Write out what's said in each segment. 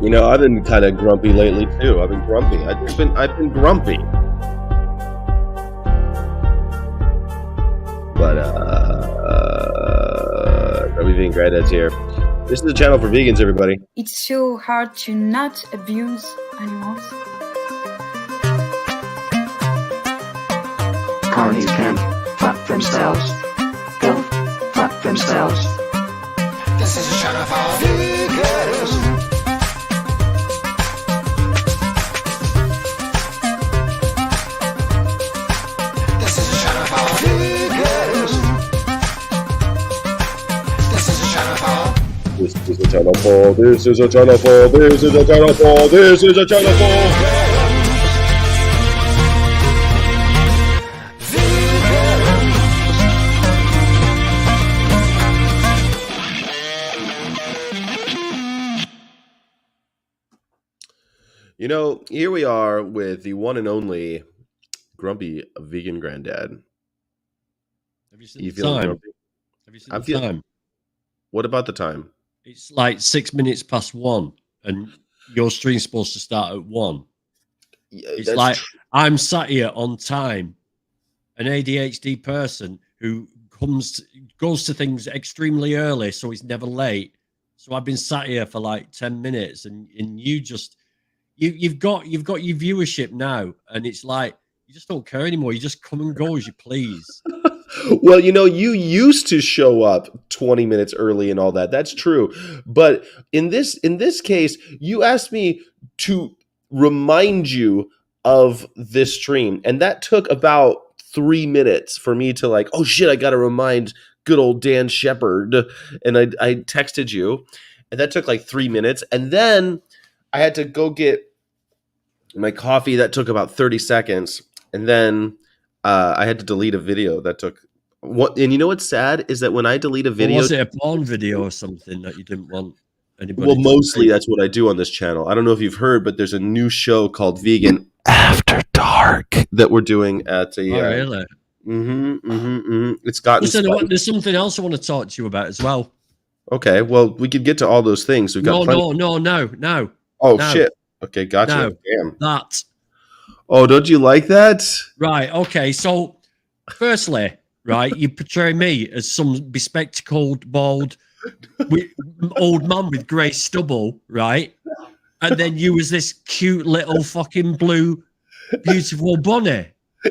You know, I've been kind of grumpy lately too. I've been grumpy. I've been grumpy. But Grumpy Vegan Granddad's here. This is a channel for vegans, everybody. It's so hard to not abuse animals. Carnies can fuck themselves. Go fuck themselves. This is a channel for vegans. This is a channel for vegans. This is a channel for. This is a channel for. This is a channel for. This is a channel for. This is a channel for. You know, here we are with the one and only Grumpy Vegan Granddad. Have you seen You the feeling time? grumpy? Have you seen I'm the feeling- time? What about the time? It's like 6 minutes past 1, and your stream's supposed to start at 1. It's That's like I'm sat here on time, an ADHD person who goes to things extremely early, so he's never late. So I've been sat here for like 10 minutes, and you just you've got your viewership now, and it's like you just don't care anymore. You just come and go as you please. Well, you know, you used to show up 20 minutes early and all that. That's true. But in this case, you asked me to remind you of this stream, and that took about 3 minutes for me to like, oh shit, I got to remind good old Dan Shepard. And I texted you, and that took like 3 minutes. And then I had to go get my coffee. That took about 30 seconds. And then I had to delete a video that took what. And you know what's sad is that when I delete a video, Or was it a porn video or something that you didn't want anybody? well, to mostly see? that's what I do on this channel. I don't know if you've heard, but there's a new show called Vegan After Dark that we're doing at the. Oh, really? It's gotten. Listen, spicy. there's something else I want to talk to you about as well. Okay, well, we could get to all those things. We've got No. Oh no. shit. Okay, gotcha. No. Damn. That. Oh, don't you like that? Right. Okay. So, firstly, right, you portray me as some bespectacled, bald, old man with grey stubble, right? And then you as this cute little fucking blue, beautiful bunny.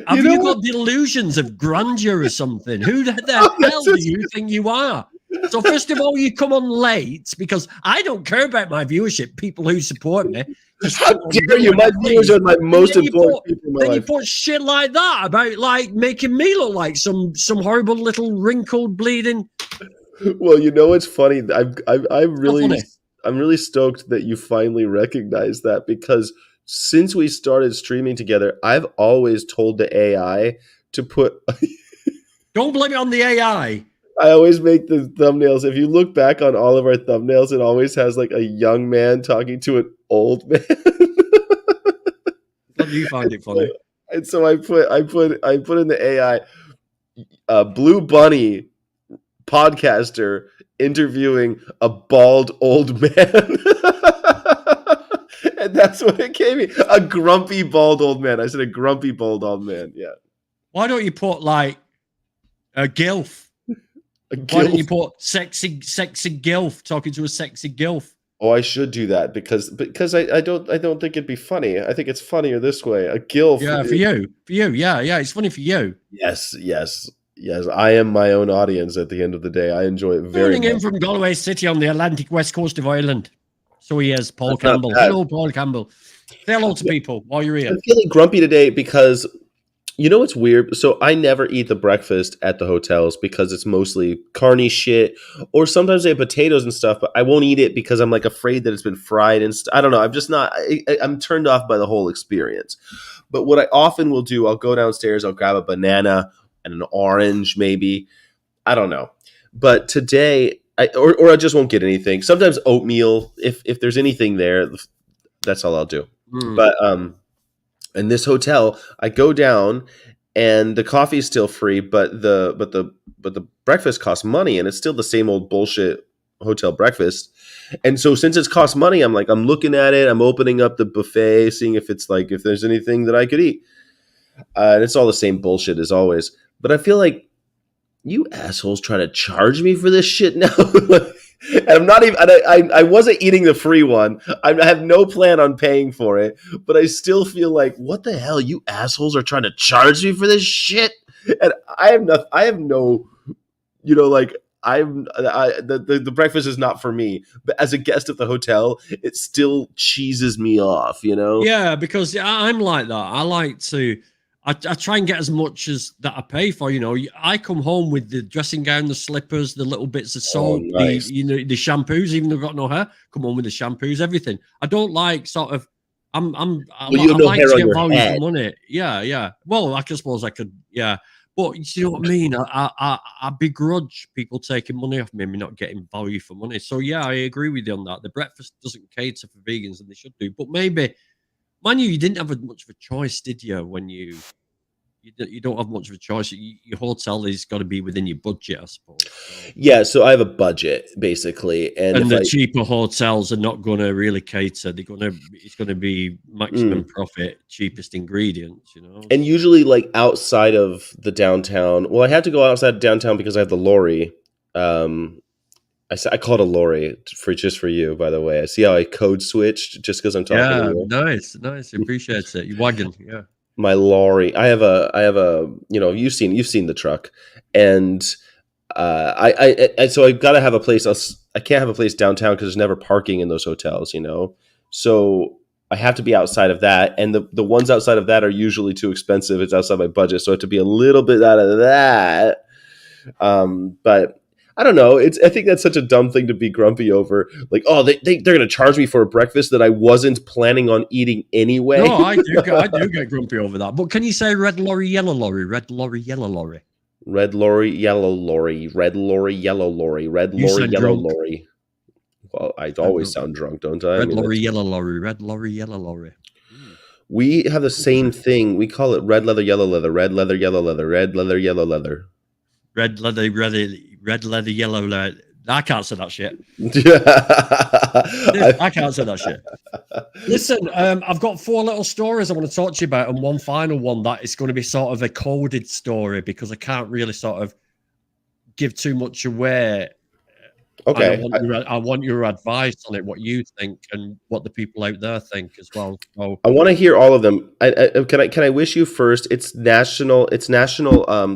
Have You know you what? got delusions of grandeur or something? Who the Oh, hell this do you think you are? So first of all, you come on late because I don't care about my viewership. People who support me. Just How come on dare you? late, My please. viewers are my most then you important put- people in my Then you life. put shit like that about like making me look like some horrible little wrinkled bleeding. Well, you know what's funny? I'm funny. really stoked that you finally recognize that, because since we started streaming together, I've always told the AI to put. Don't blame it on the AI. I always make the thumbnails. If you look back on all of our thumbnails, it always has like a young man talking to an old man. How do you find it funny? And so I put in the AI, Blue Bunny podcaster interviewing a bald old man. And that's what it gave me. A grumpy bald old man. I said a grumpy bald old man. Yeah. Why don't you put like a gilf? A Why don't you gilf. put sexy gilf talking to a sexy gilf? Oh, I should do that because I don't think it'd be funny. I think it's funnier this way. A gilf. Yeah, for you. Yeah, it's funny for you. Yes. I am my own audience at the end of the day. I enjoy it very Tuning in much. from Galway City on the Atlantic west coast of Ireland. So he is, Paul That's not Campbell. bad. Hello, Paul Campbell. Say hello to people while you're here. I'm feeling grumpy today because you know what's weird? So I never eat the breakfast at the hotels because it's mostly carny shit, or sometimes they have potatoes and stuff, but I won't eat it because I'm like afraid that it's been fried and I don't know. I'm just not. I'm turned off by the whole experience. But what I often will do, I'll go downstairs, I'll grab a banana and an orange, maybe. I don't know. But today, or I just won't get anything. Sometimes oatmeal, if there's anything there, that's all I'll do. But in this hotel, I go down and the coffee is still free, but the breakfast costs money, and it's still the same old bullshit hotel breakfast. And so since it's cost money, I'm looking at it, I'm opening up the buffet, seeing if there's anything that I could eat. And it's all the same bullshit as always. But I feel like you assholes trying to charge me for this shit now. And I'm not even, I wasn't eating the free one. I have no plan on paying for it, but I still feel like, what the hell? You assholes are trying to charge me for this shit. And the breakfast is not for me, but as a guest at the hotel, it still cheeses me off, Yeah, because I'm like that. I like to, I try and get as much as that I pay for. I come home with the dressing gown, the slippers, the little bits of soap, nice. the shampoos. Even though I've got no hair, come home with the shampoos, everything. I don't like sort of. I like to get value for money. Yeah. Well, I suppose I could. Yeah, but you know what I mean. I begrudge people taking money off me and me not getting value for money. So yeah, I agree with you on that. The breakfast doesn't cater for vegans, and they should do. But maybe. Mind you didn't have much of a choice, did you? When you don't have much of a choice. Your hotel has got to be within your budget, I suppose. Yeah, so I have a budget basically, and the cheaper hotels are not going to really cater. It's going to be maximum profit, cheapest ingredients, And usually, like outside of the downtown. Well, I had to go outside downtown because I have the lorry. I call it a lorry for you, by the way. I see how I code switched just because I'm talking. Yeah, nice. Appreciate it. Your wagon, yeah. My lorry. I have a. You've seen the truck, and so I gotta have a place. I can't have a place downtown because there's never parking in those hotels. So I have to be outside of that, and the ones outside of that are usually too expensive. It's outside my budget, so I have to be a little bit out of that. But. I don't know. I think that's such a dumb thing to be grumpy over. Like, oh, they're going to charge me for a breakfast that I wasn't planning on eating anyway. No, I do get grumpy over that. But can you say red lorry, yellow lorry, red lorry, yellow lorry? Red lorry, yellow lorry, red lorry, yellow lorry, red lorry, yellow lorry. Well, I always sound drunk, don't I? Red lorry, yellow lorry, red lorry, yellow lorry. We have the same thing. We call it red leather, yellow leather, red leather, yellow leather, red leather, yellow leather. Red leather, yellow leather. I can't say that shit. I can't say that shit. Listen, I've got 4 little stories I want to talk to you about, and one final one that is going to be sort of a coded story because I can't really sort of give too much away. Okay. I want your advice on it, what you think, and what the people out there think as well. So, I want to hear all of them. Can I wish you first? It's National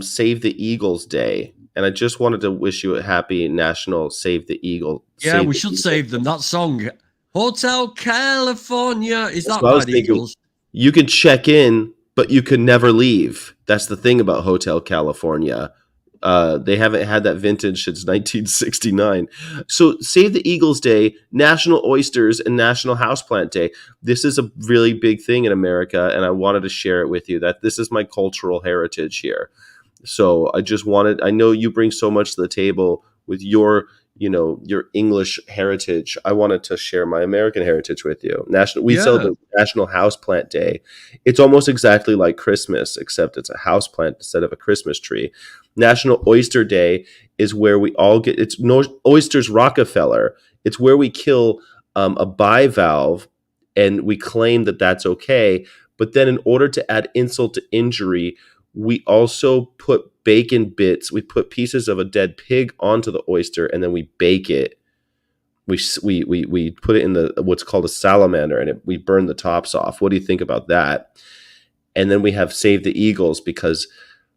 Save the Eagles Day, and I just wanted to wish you a happy National Save the Eagle. Yeah, we should save them. That song, Hotel California, is that by the Eagles? You can check in, but you can never leave. That's the thing about Hotel California. They haven't had that vintage since 1969. So Save the Eagles Day, National Oysters, and National Houseplant Day. This is a really big thing in America, and I wanted to share it with you that this is my cultural heritage here. So I know you bring so much to the table with your English heritage. I wanted to share my American heritage with you. We celebrate National Houseplant Day. It's almost exactly like Christmas, except it's a houseplant instead of a Christmas tree. National Oyster Day is where we all get, it's Oysters Rockefeller. It's where we kill a bivalve and we claim that that's okay. But then in order to add insult to injury, we also put bacon bits. We put pieces of a dead pig onto the oyster and then we bake it. We put it in what's called a salamander and we burn the tops off. What do you think about that? And then we have Save the Eagles because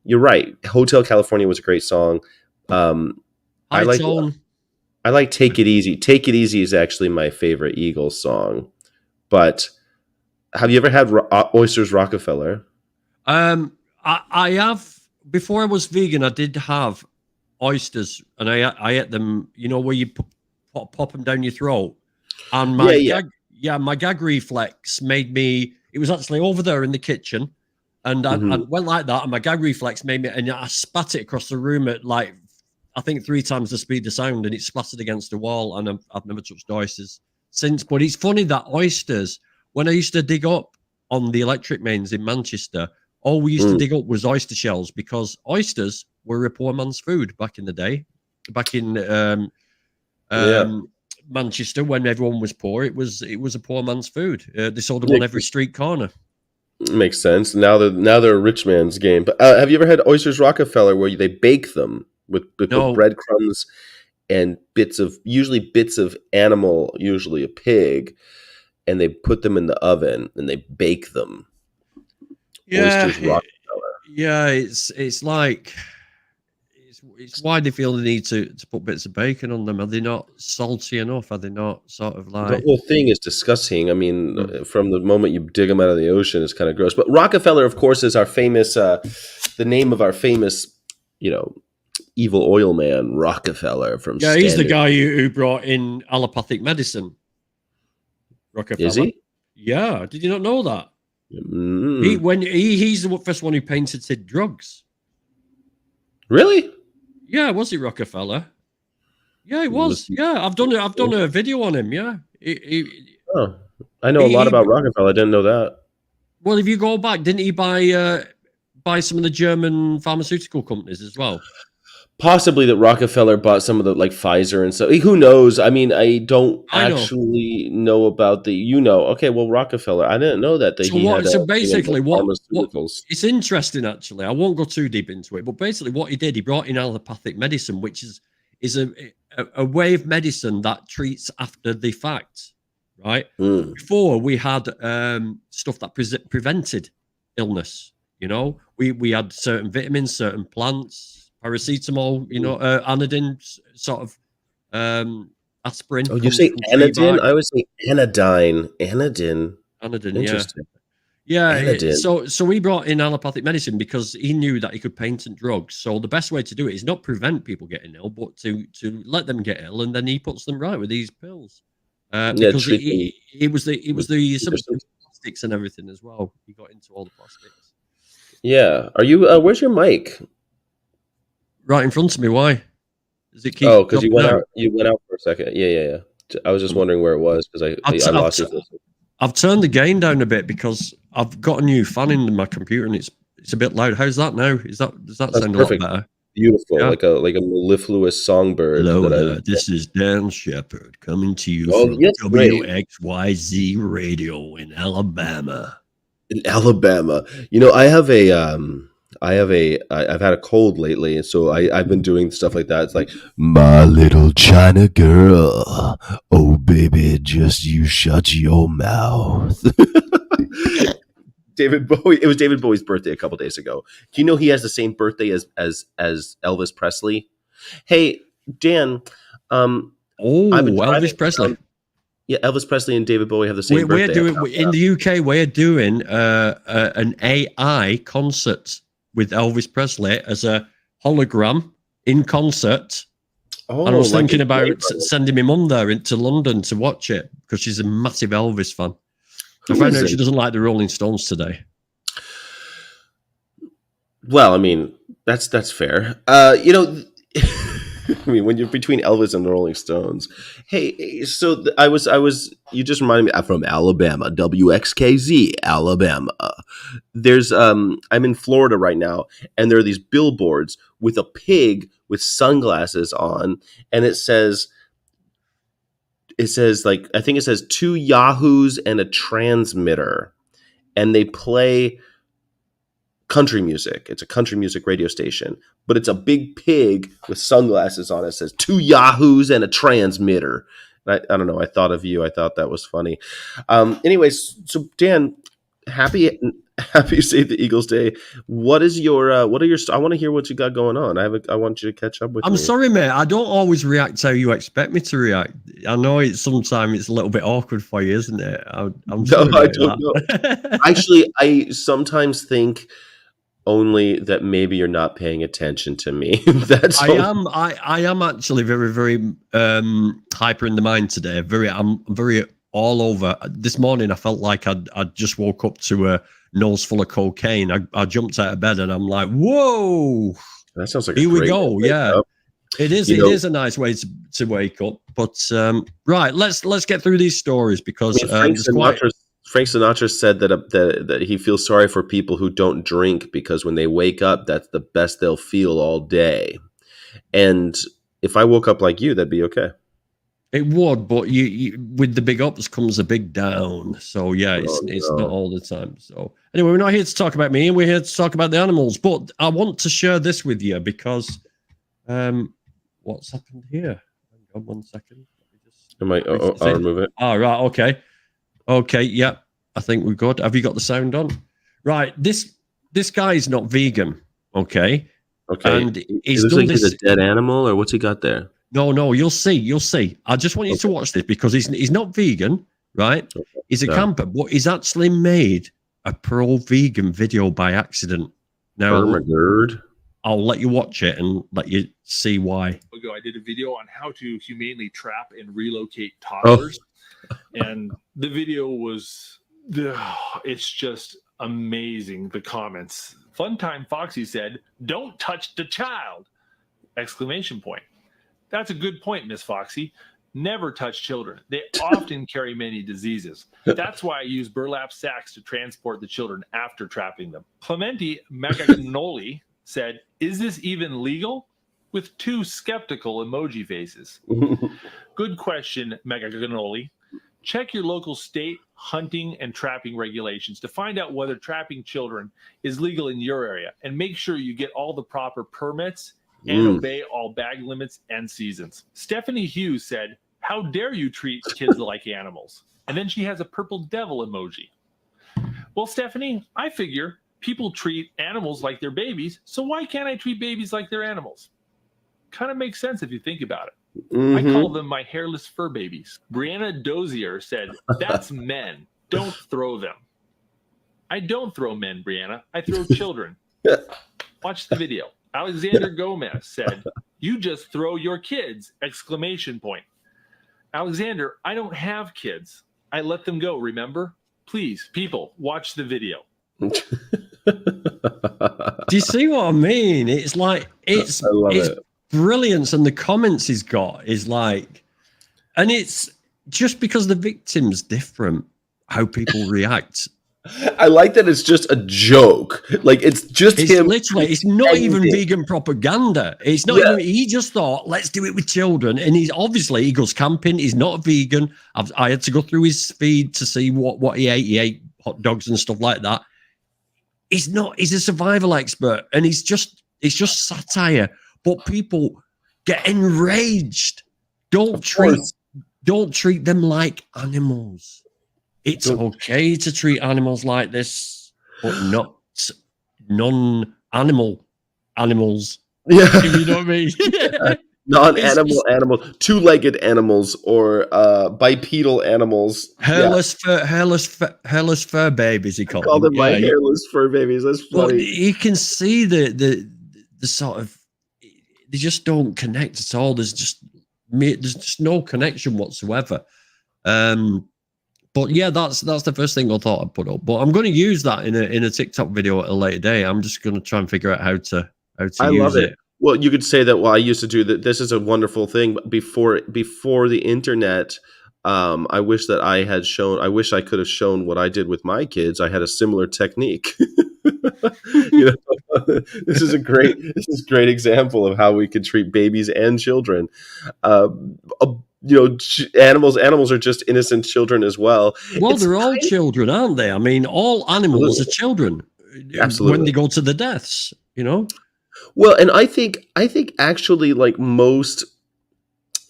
you're right. Hotel California was a great song. I like Take It Easy. Take It Easy is actually my favorite Eagles song. But have you ever had Oysters Rockefeller? I have. Before I was vegan, I did have oysters, and I ate them. Where you pop them down your throat, and my gag reflex made me. It was actually over there in the kitchen, and I went like that, and my gag reflex made me, and I spat it across the room at like I think 3 times the speed of sound, and it splattered against the wall, and I've never touched oysters since. But it's funny that oysters, when I used to dig up on the electric mains in Manchester. All we used to dig up was oyster shells because oysters were a poor man's food back in the day. Back in Yeah. Manchester, when everyone was poor, it was a poor man's food. They sold them on every street corner. Makes sense. Now they're a rich man's game. But have you ever had oysters Rockefeller where they bake them with No. breadcrumbs and usually bits of animal, usually a pig, and they put them in the oven and they bake them. Yeah, Oysters Rockefeller. yeah. It's like it's why they feel the need to put bits of bacon on them. Are they not salty enough? Are they not sort of The like? whole thing is disgusting. I mean, from the moment you dig them out of the ocean, it's kind of gross. But Rockefeller, of course, is our famous, the name of our famous, evil oil man, Rockefeller from. Yeah, he's the guy who brought in allopathic medicine. Rockefeller. Is he? Yeah. Did you not know that? Mm. He's the first one who patented drugs. Really? Yeah, was it Rockefeller? Yeah, it was. Yeah, I've done a video on him. Yeah. Oh, I know a lot about Rockefeller. I didn't know that. Well, if you go back, didn't he buy some of the German pharmaceutical companies as well? Possibly that Rockefeller bought some of the Pfizer and stuff. Who knows? I mean, I don't I know. actually know about the. Okay, well, Rockefeller. I didn't know that. So basically, what pharmaceuticals. it's interesting actually. I won't go too deep into it, but basically, what he did, he brought in allopathic medicine, which is a way of medicine that treats after the fact, right? Mm. Before we had stuff that prevented illness. We had certain vitamins, certain plants. Paracetamol, anodyne, sort of aspirin. Oh, you say anodyne? I always say anodyne. Anodyne. Anodyne, Interesting. Yeah. Anodyne. So we brought in allopathic medicine because he knew that he could patent drugs. So the best way to do it is not prevent people getting ill, but to let them get ill, and then he puts them right with these pills. Because it was the plastics and everything as well. He got into all the plastics. Yeah. Are you? Where's your mic? Right in front of me. Why? Does it keep? Oh, because you went out. You went out for a second. Yeah. I was just wondering where it was because I lost it. I've turned the gain down a bit because I've got a new fan in my computer and it's a bit loud. How's that now? Does that sound perfect. A lot better? Beautiful, Yeah. like a mellifluous songbird. Hello, this is Dan Shepard coming to you from WXYZ Radio in Alabama. In Alabama, I've had a cold lately, and so I've been doing stuff like that. It's like, my little China girl, oh baby, just you shut your mouth. David Bowie. It was David Bowie's birthday a couple days ago. Do you know he has the same birthday as Elvis Presley? Hey, Dan. Elvis Presley. Yeah, Elvis Presley and David Bowie have the same birthday. In the UK, we're doing an AI concert with Elvis Presley as a hologram in concert. Oh, and I was thinking about sending my mum there into London to watch it because she's a massive Elvis fan. I found out she doesn't like the Rolling Stones today. Well, I mean, that's fair. I mean, when you're between Elvis and the Rolling Stones. Hey, so I was. You just reminded me. I'm from Alabama, WXKZ, Alabama. There's I'm in Florida right now, and there are these billboards with a pig with sunglasses on, and it says I think it says 2 Yahoos and a transmitter, and they play country music. It's a country music radio station, but it's a big pig with sunglasses on. It says 2 Yahoos and a transmitter. I don't know. I thought of you. I thought that was funny. Anyways, so Dan, happy Save the Eagles Day. What are your? I want to hear what you got going on. I want you to catch up with me. I'm sorry, mate. I don't always react how you expect me to react. I know sometimes it's a little bit awkward for you, isn't it? I'm sorry. No, I don't know. Actually, I sometimes think only that maybe you're not paying attention to me. I am actually very, very hyper in the mind today. I'm very all over. This morning I felt like I'd just woke up to a nose full of cocaine. I jumped out of bed and I'm like, whoa. That sounds like here we go. Yeah. Up. It is. It is a nice way to wake up. But right, let's get through these stories because Frank Sinatra said that he feels sorry for people who don't drink because when they wake up, that's the best they'll feel all day. And if I woke up like you, that'd be okay. It would, but you with the big ups comes a big down. So yeah, it's not all the time. So anyway, we're not here to talk about me, we're here to talk about the animals. But I want to share this with you because what's happened here? Hang on 1 second. I'll remove it. Oh, right, okay, yeah. I think we're good. Have you got the sound on? Right, this guy is not vegan, okay? And he's looks done like this. he's a dead animal, or what's he got there? No, you'll see. I just want you to watch this because he's not vegan, right? Okay. He's a camper, but he's actually made a pro-vegan video by accident. Now, Nerd. I'll let you watch it and let you see why. Ago, I did a video on how to humanely trap and relocate toddlers, and the video was, it's just amazing. The comments. Funtime Foxy said, "Don't touch the child!" Exclamation point. That's a good point, Miss Foxy. Never touch children. They often carry many diseases. That's why I use burlap sacks to transport the children after trapping them. Clementi Magagnoli said, "Is this even legal?" with 2 skeptical emoji faces. Good question, Magagnoli. Check your local state hunting and trapping regulations to find out whether trapping children is legal in your area, and make sure you get all the proper permits and obey all bag limits and seasons. Stephanie Hughes said, "How dare you treat kids like animals?" And then she has a purple devil emoji. Well, Stephanie, I figure people treat animals like they're babies, so why can't I treat babies like they're animals? Kind of makes sense if you think about it. I call them my hairless fur babies. Brianna Dozier said, "That's men. Don't throw them." I don't throw men, Brianna. I throw children. Watch the video. Alexander Gomez said, "You just throw your kids!" Exclamation point. Alexander, I don't have kids. I let them go, remember? Please, people, watch the video. Do you see what I mean? It's like, it's brilliance, and the comments he's got is like, and it's just because the victim's different, how people react. I like that it's just a joke. Like it's him. Literally, it's not even vegan propaganda. It's not even. He just thought, let's do it with children. And he goes camping. He's not a vegan. I had to go through his feed to see what he ate. He ate hot dogs and stuff like that. He's not. He's a survival expert, and it's just satire. But people get enraged. Don't treat them like animals. It's okay to treat animals like this, but not non-animal animals. Yeah. You know what I mean? Non-animal animals, 2-legged animals, or bipedal animals. Hairless fur babies, he called them. Call them my hairless fur babies. That's funny. But you can see the sort of, they just don't connect at all. There's just no connection whatsoever. But yeah, that's the first thing I thought I'd put up. But I'm going to use that in a TikTok video at a later day. I'm just going to try and figure out how to use it. Well, you could say that. Well, I used to do that. This is a wonderful thing. Before the internet, I wish that I had shown. I wish I could have shown what I did with my kids. I had a similar technique. This is a great example of how we could treat babies and children. Animals are just innocent children as well. Well, they're all children, aren't they? I mean, all animals are children. Absolutely. When they go to the deaths, Well, and I think actually, like, most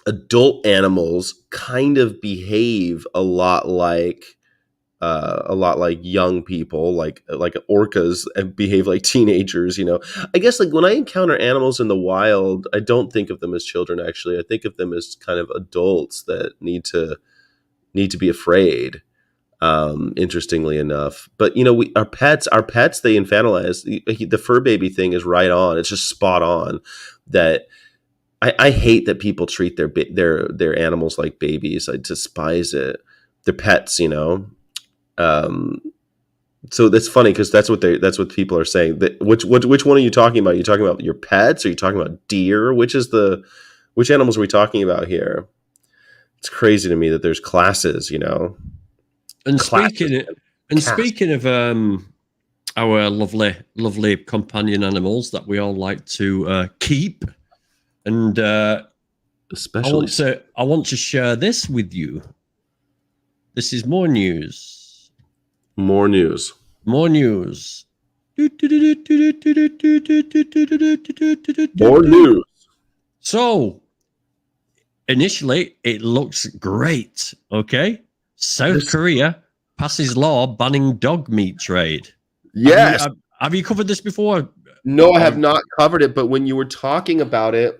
adult animals kind of behave a lot like young people, like orcas, and behave like teenagers. I guess, like, when I encounter animals in the wild, I don't think of them as children. Actually, I think of them as kind of adults that need to be afraid. Interestingly enough, but our pets, they infantilize. The fur baby thing is right on. It's just spot on. That I hate that people treat their animals like babies. I despise it. They're pets, So that's funny because that's what people are saying. Which one are you talking about? Are you talking about your pets? Or are you talking about deer? Which animals are we talking about here? It's crazy to me that there's classes, And speaking of our lovely companion animals that we all like to keep, and especially. I want to share this with you. This is more news. More news. More news. More news. So, initially, it looks great. Okay, South Korea passes law banning dog meat trade. Yes. Have you covered this before? No, I have not covered it. But when you were talking about it,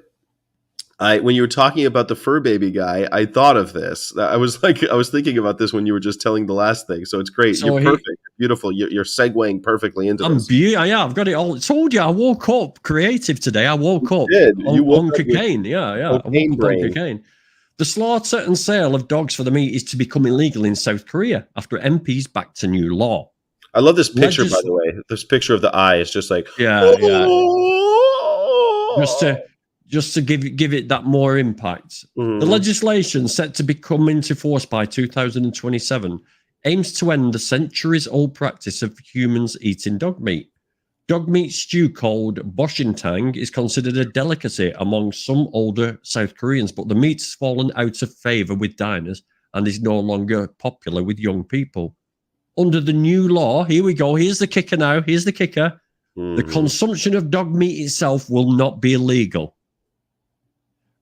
when you were talking about the fur baby guy, I thought of this. I was thinking about this when you were just telling the last thing. So it's great. So You're perfect. Beautiful. You're segueing perfectly into this. Yeah, I've got it all. I told you, I woke up creative today. I woke up on cocaine. Yeah. Cocaine brain. On cocaine. The slaughter and sale of dogs for the meat is to become illegal in South Korea after MPs backed a new law. I love this picture, by the way. This picture of the eye is just like, yeah. Just to give it that more impact. The legislation set to become into force by 2027 aims to end the centuries-old practice of humans eating dog meat. Dog meat stew called boshintang is considered a delicacy among some older South Koreans, but the meat has fallen out of favor with diners and is no longer popular with young people. Under the new law, here we go, here's the kicker now, here's the kicker. The consumption of dog meat itself will not be illegal.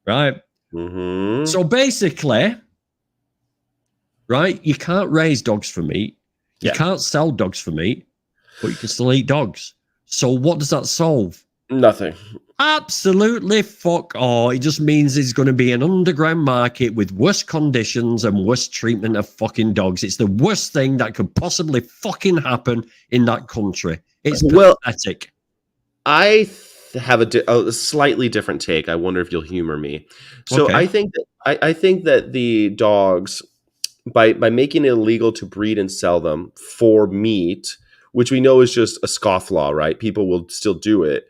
Right? So basically, right, you can't raise dogs for meat. You can't sell dogs for meat, but you can still eat dogs. So what does that solve? Nothing. Absolutely fuck all. It just means there's going to be an underground market with worse conditions and worse treatment of fucking dogs. It's the worst thing that could possibly fucking happen in that country. It's pathetic. I have a slightly different take. I wonder if you'll humor me. So Okay. I think that the dogs, by making it illegal to breed and sell them for meat, which we know is just a scofflaw, right? People will still do it.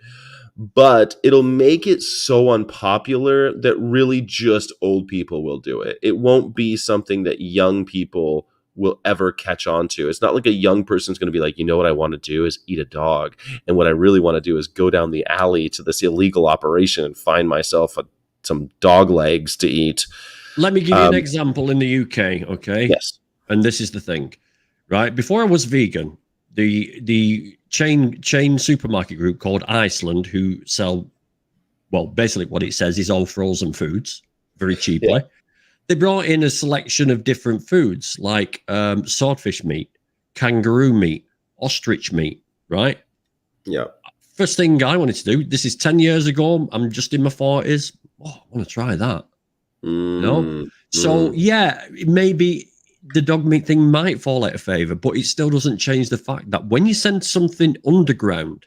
But it'll make it so unpopular that really just old people will do it. It won't be something that young people will ever catch on to. It's not like a young person's going to be like, you know what I want to do is eat a dog. And what I really want to do is go down the alley to this illegal operation and find myself some dog legs to eat. Let me give you an example in the UK, okay? Yes. And this is the thing, right? Before I was vegan, the chain supermarket group called Iceland, who sell, well, basically what it says is all frozen foods very cheaply. Yeah. They brought in a selection of different foods like swordfish meat, kangaroo meat, ostrich meat, right? Yeah. First thing I wanted to do, this is 10 years ago, I'm just in my 40s. Oh, I want to try that. So, yeah, maybe the dog meat thing might fall out of favor, but it still doesn't change the fact that when you send something underground,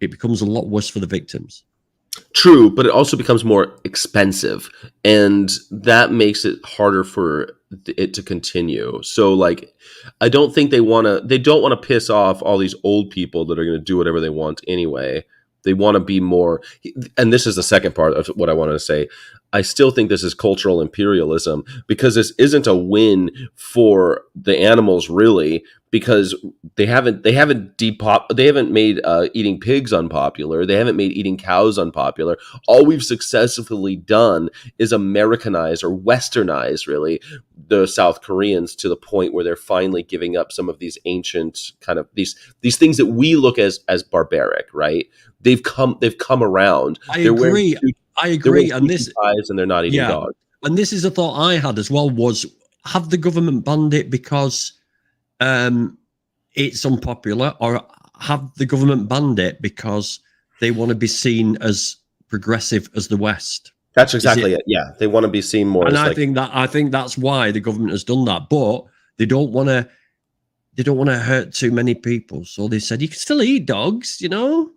it becomes a lot worse for the victims. True, but it also becomes more expensive, and that makes it harder for it to continue. So, like, I don't think they don't want to piss off all these old people that are going to do whatever they want anyway. They want to be more, and this is the second part of what I wanted to say. I still think this is cultural imperialism, because this isn't a win for the animals, really, because they haven't made eating pigs unpopular. They haven't made eating cows unpopular. All we've successfully done is Americanize or Westernize, really, the South Koreans to the point where they're finally giving up some of these ancient kind of these things that we look as barbaric, right? They've come around. I agree. And this and they're not eating dogs. And this is a thought I had as well: was have the government banned it because it's unpopular, or have the government banned it because they want to be seen as progressive as the West? That's exactly it. Yeah, they want to be seen more. And I think that's why the government has done that. But they don't want to hurt too many people, so they said you can still eat dogs, you know.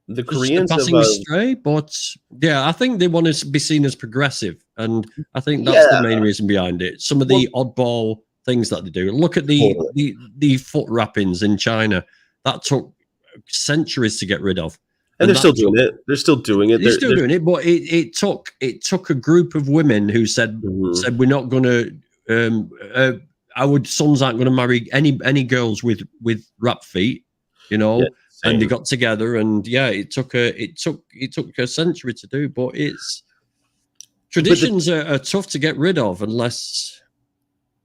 The Koreans passing astray, but yeah, I think they want to be seen as progressive, and I think that's the main reason behind it. Some of the oddball things that they do. Look at the foot wrappings in China that took centuries to get rid of, and they're still doing it. They're still doing it. They're still doing it, but it took a group of women who said we're not going to. Our sons aren't going to marry any girls with wrapped feet, you know. Yeah. And they got together, and it took a century to do, but it's Traditions are tough to get rid of unless.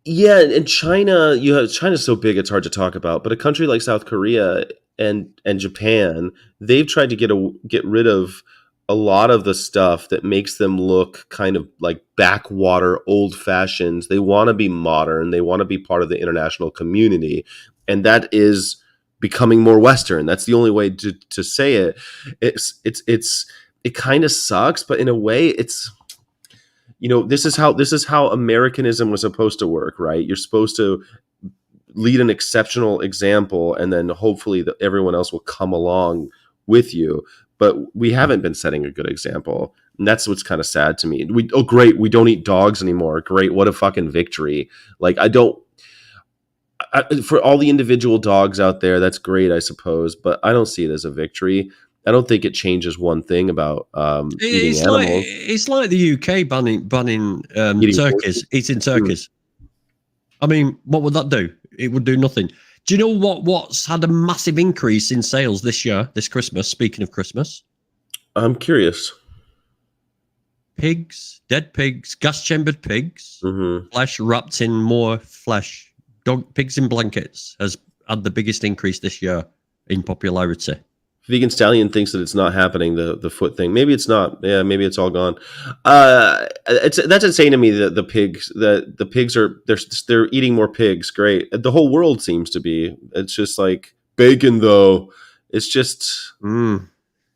Yeah, in China, China's so big it's hard to talk about. But a country like South Korea and Japan, they've tried to get rid of a lot of the stuff that makes them look kind of like backwater, old fashioned. They want to be modern. They want to be part of the international community, and that is becoming more Western. That's the only way to say it. It kind of sucks, but in a way, it's. This is how Americanism was supposed to work, right? You're supposed to lead an exceptional example, and then hopefully everyone else will come along with you. But we haven't been setting a good example, and that's what's kind of sad to me. Great, we don't eat dogs anymore. Great, what a fucking victory! Like for all the individual dogs out there, that's great, I suppose, but I don't see it as a victory. I don't think it changes one thing about eating animals. It's like the UK banning eating turkeys. I mean, what would that do? It would do nothing. Do you know what's had a massive increase in sales this year, this Christmas? Speaking of Christmas, I'm curious. Pigs, dead pigs, gas-chambered pigs, flesh wrapped in more flesh. Pigs in blankets has had the biggest increase this year in popularity. Vegan Stallion thinks that it's not happening, the foot thing. Maybe it's not. Yeah, maybe it's all gone. That's insane to me that the pigs are they're eating more pigs. Great. The whole world seems to be. It's just like bacon though. It's just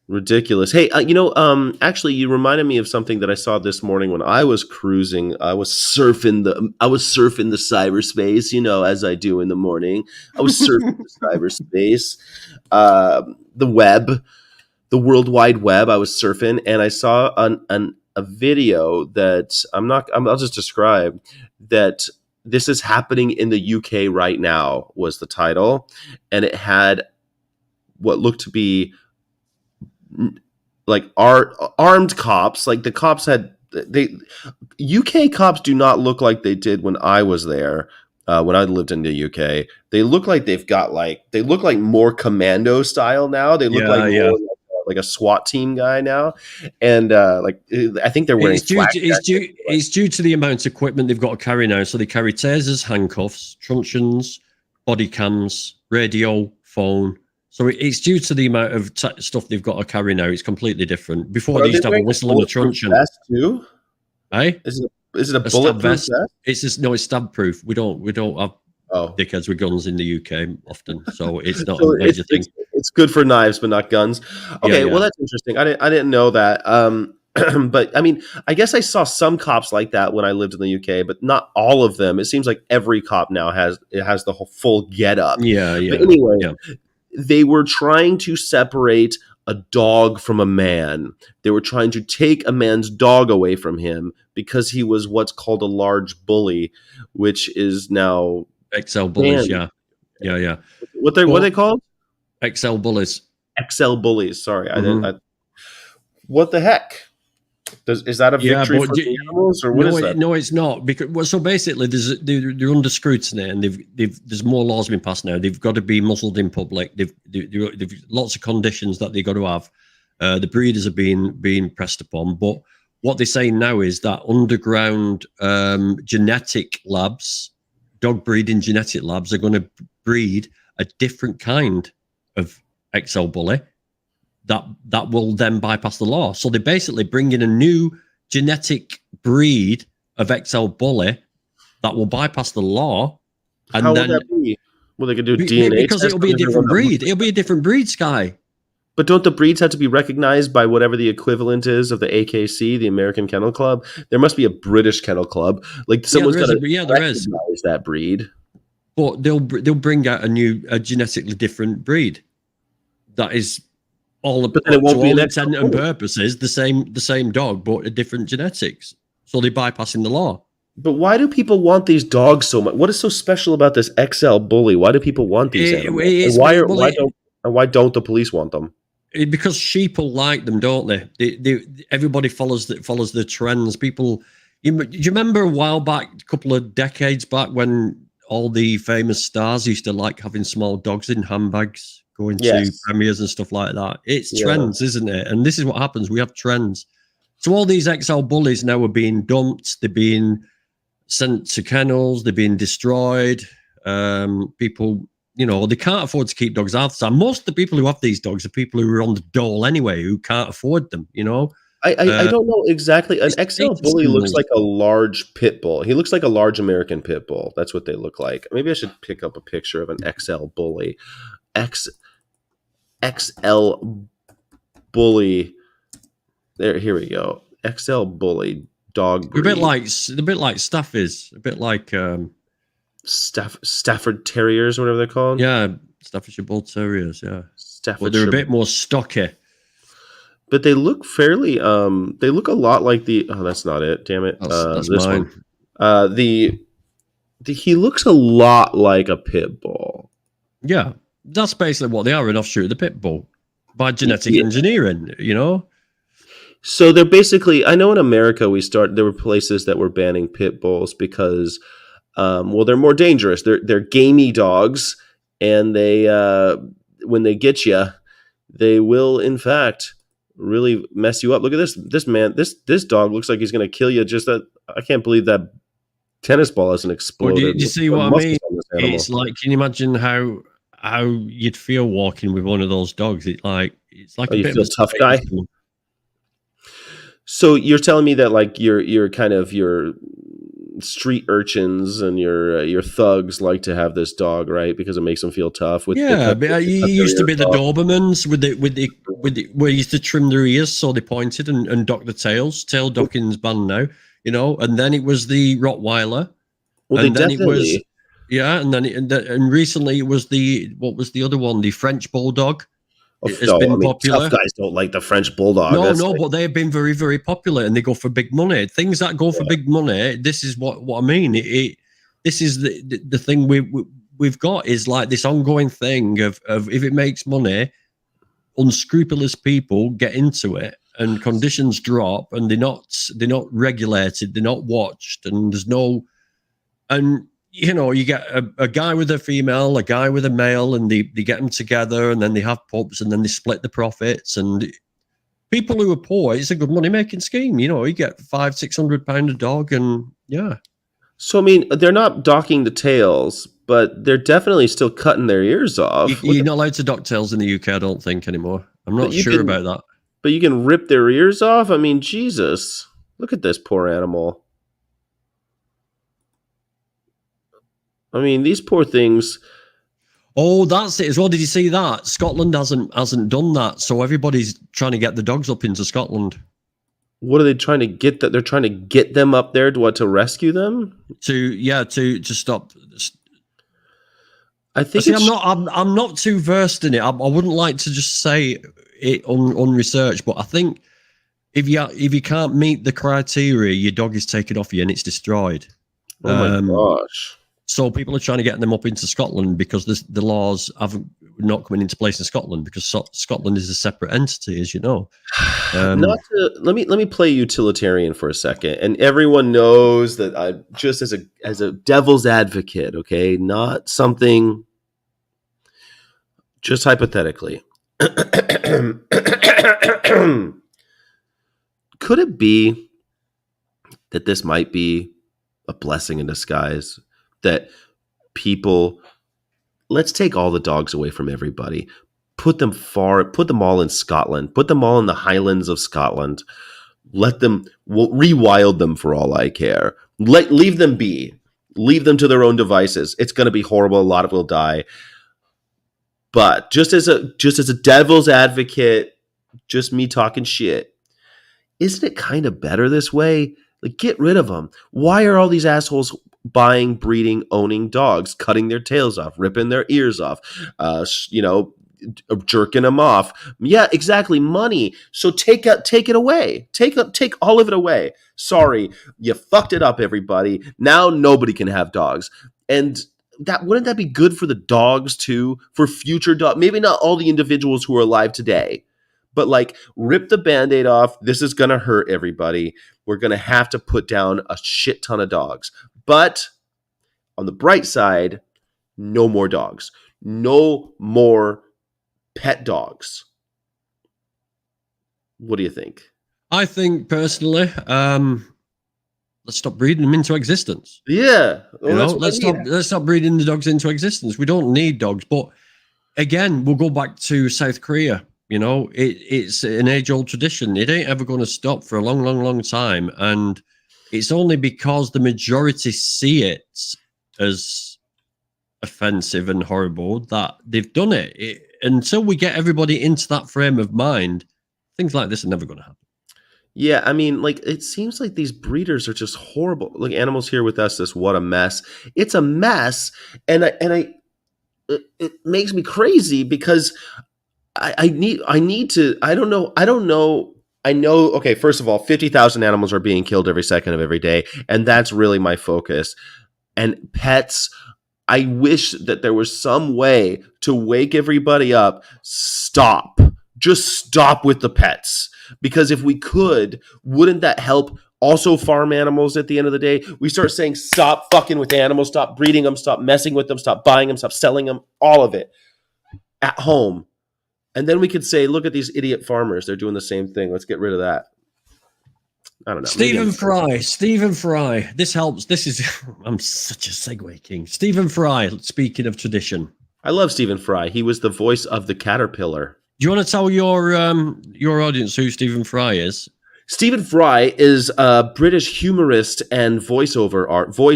ridiculous. Hey, actually you reminded me of something that I saw this morning when I was cruising. I was surfing the cyberspace, as I do in the morning. I was surfing the cyberspace. The web, the World Wide Web. I was surfing and I saw a video that I'll just describe that this is happening in the UK right now was the title. And it had what looked to be like armed cops. Like the cops UK cops do not look like they did when I was there. When I lived in the UK, they look like they look like more commando style now. They look more like a SWAT team guy now, and I think they're wearing. It's due to the amount of equipment they've got to carry now. So they carry tasers, handcuffs, truncheons, body cams, radio, phone. So it's due to the amount of stuff they've got to carry now. It's completely different. Before they used to have a whistle and a truncheon. Vest too? Hey. Is it a bulletproof vest? It's stab proof. We don't have dickheads with guns in the UK often, so it's not a major thing. It's good for knives, but not guns. Okay, well that's interesting. I didn't know that. But I mean, I guess I saw some cops like that when I lived in the UK, but not all of them. It seems like every cop now has the whole full get up. Yeah. But anyway, they were trying to separate a dog from a man. They were trying to take a man's dog away from him because he was what's called a large bully, which is now XL bullies. Yeah. What are they called? XL bullies. XL bullies. Sorry, I didn't. What the heck? Is that a victory for the animals, or what is that? No, it's not. Because so basically, they're under scrutiny, and there's more laws being passed now. They've got to be muzzled in public. They've lots of conditions that they've got to have. The breeders are being pressed upon, but what they're saying now is that underground genetic labs, dog breeding genetic labs, are going to breed a different kind of XL bully that will then bypass the law. So they basically bring in a new genetic breed of XL bully that will bypass the law. And how would that be? Well, they could do DNA because it'll be a different breed. It'll be a different breed, Sky. But don't the breeds have to be recognized by whatever the equivalent is of the AKC, the American Kennel Club? There must be a British Kennel Club. Like someone's got to recognize that breed. But they'll bring out a genetically different breed that is all intent and purposes the same dog, but a different genetics. So they're bypassing the law. But why do people want these dogs so much? What is so special about this XL bully? Why do people want these animals? Why don't the police want them? Because sheeple like them, don't they? Everybody follows the trends. People, do you remember a while back, a couple of decades back, when all the famous stars used to like having small dogs in handbags, going to premieres and stuff like that? It's trends, isn't it? And this is what happens. We have trends. So all these XL bullies now are being dumped. They're being sent to kennels. They're being destroyed. People, they can't afford to keep dogs after time. Most of the people who have these dogs are people who are on the dole anyway, who can't afford them. I don't know exactly. An XL bully looks like a large pit bull. He looks like a large American pit bull. That's what they look like. Maybe I should pick up a picture of an XL bully. XL bully. Here we go. XL bully dog breed. A bit like Staffies. A bit like Stafford Terriers, or whatever they're called. Yeah, Staffordshire Bull Terriers. Yeah, Staffordshire. But they're a bit more stocky. But they look fairly. They look a lot like the. Oh, that's not it. Damn it. That's this mine. one. He looks a lot like a pit bull. Yeah, that's basically what they are, an offshoot of the pit bull by genetic engineering. So they're basically. I know in America there were places that were banning pit bulls because, they're more dangerous. They're gamey dogs, and they when they get you, they will in fact really mess you up. Look at this man. This dog looks like he's going to kill you. Just that I can't believe that tennis ball hasn't exploded. Well, do you see what I mean? It's like, can you imagine how you'd feel walking with one of those dogs? It's like a bit of a tough guy. So you're telling me that like your kind of your street urchins and your thugs like to have this dog, right? Because it makes them feel tough. But you used to be the Dobermans with the where you used to trim their ears so they pointed and dock the tails. Tail docking's banned now, and then it was the Rottweiler. Well, and they then definitely. and recently it was what was the other one? The French Bulldog. It's been popular. Tough guys don't like the French Bulldog. But they have been very, very popular, and they go for big money. Things that go for big money. This is what I mean. This is the thing we've got is like this ongoing thing of if it makes money, unscrupulous people get into it, and conditions drop, and they're not regulated, they're not watched, and there's no and. You get a guy with a female, a guy with a male, and they get them together, and then they have pups, and then they split the profits. And people who are poor, it's a good money making scheme. You get £500-600 a dog, and yeah. So I mean, they're not docking the tails, but they're definitely still cutting their ears off. You're not allowed to dock tails in the UK, I don't think anymore. I'm not sure about that. But you can rip their ears off. I mean, Jesus, look at this poor animal. I mean, these poor things. Oh, that's it as well. Did you see that? Scotland hasn't done that, so everybody's trying to get the dogs up into Scotland. What are they trying to get? That they're trying to get them up there to rescue them? To stop. I think I'm not too versed in it. I wouldn't like to just say it unresearched, but I think if you can't meet the criteria, your dog is taken off you and it's destroyed. Oh my gosh. So people are trying to get them up into Scotland because the laws haven't not coming into place in Scotland because Scotland is a separate entity, as you know. Let me play utilitarian for a second, and everyone knows that I just as a devil's advocate, okay, not something. Just hypothetically, could it be that this might be a blessing in disguise? That people, let's take all the dogs away from everybody, put them all in Scotland, put them all in the Highlands of Scotland, rewild them for all I care. Leave them be, leave them to their own devices. It's going to be horrible. A lot of will die. But just as a devil's advocate, just me talking shit, isn't it kind of better this way? Like, get rid of them. Why are all these assholes buying, breeding, owning dogs, cutting their tails off, ripping their ears off, jerking them off? Yeah, exactly. Money. So take it away. Take all of it away. Sorry, you fucked it up, everybody. Now nobody can have dogs. And wouldn't that be good for the dogs too? For future dogs? Maybe not all the individuals who are alive today, but like rip the Band-Aid off. This is going to hurt everybody. We're going to have to put down a shit ton of dogs. But on the bright side, no more dogs. No more pet dogs. What do you think? I think personally, let's stop breeding them into existence. Yeah, You know, let's stop breeding the dogs into existence. We don't need dogs. But again, we'll go back to South Korea. You know, it's an age-old tradition. It ain't ever going to stop for a long, long, long time. And it's only because the majority see it as offensive and horrible that they've done it. Until we get everybody into that frame of mind, things like this are never going to happen. Yeah, I mean, like, it seems like these breeders are just horrible. Like, Animals Here with Us, this What a Mess. It's a mess, and it makes me crazy because I need to. I don't know. I know. Okay, first of all, 50,000 animals are being killed every second of every day, and that's really my focus. And pets. I wish that there was some way to wake everybody up. Stop. Just stop with the pets. Because if we could, wouldn't that help also farm animals at the end of the day? We start saying, stop fucking with animals, stop breeding them, stop messing with them, stop buying them, stop selling them, all of it at home. And then we could say, look at these idiot farmers. They're doing the same thing. Let's get rid of that. I don't know. Stephen Fry. This helps. This is, I'm such a segue king. Stephen Fry, speaking of tradition. I love Stephen Fry. He was the voice of the caterpillar. Do you want to tell your audience who Stephen Fry is? Stephen Fry is a British humorist and voice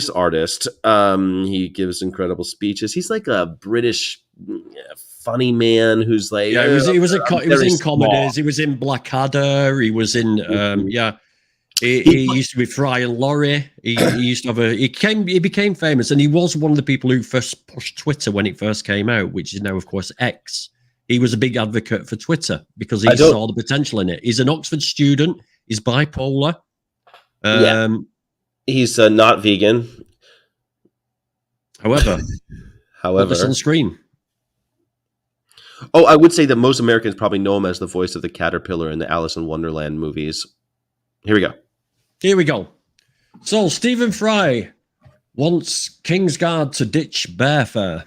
artist. He gives incredible speeches. He's like a British funny man who's like, he was in comedies. He was in Blackadder. He was in He used to be Fry and Laurie. He used to have he became famous, and he was one of the people who first pushed Twitter when it first came out, which is now, of course, X. He was a big advocate for Twitter because he saw the potential in it. He's an Oxford student. He's bipolar. He's not vegan. However, put this on screen. Oh, I would say that most Americans probably know him as the voice of the caterpillar in the Alice in Wonderland movies. Here we go. So, Stephen Fry wants Kingsguard to ditch bear fur.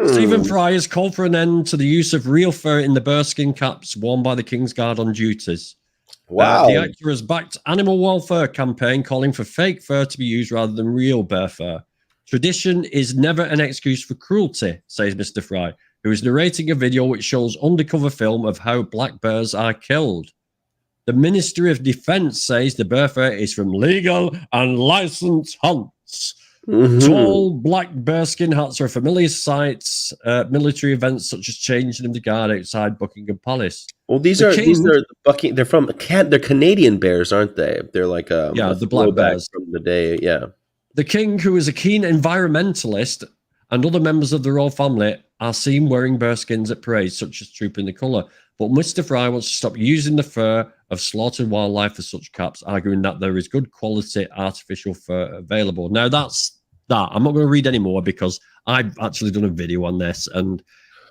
Stephen Fry has called for an end to the use of real fur in the bearskin caps worn by the Kingsguard on duties. Wow. The actor has backed animal welfare campaign calling for fake fur to be used rather than real bear fur. Tradition is never an excuse for cruelty, says Mr. Fry, who is narrating a video which shows undercover film of how black bears are killed. The Ministry of Defense says the bear fur is from legal and licensed hunts. Tall black bearskin hats are a familiar sight at military events such as changing of the guard outside Buckingham Palace. Well, they're Canadian bears, aren't they? They're like the black bears from the day. Yeah. The king, who is a keen environmentalist, and other members of the royal family are seen wearing bearskins at parades, such as Trooping the Colour. But Mr. Fry wants to stop using the fur of slaughtered wildlife for such caps, arguing that there is good quality artificial fur available. Now, that's that. I'm not going to read any more because I've actually done a video on this, and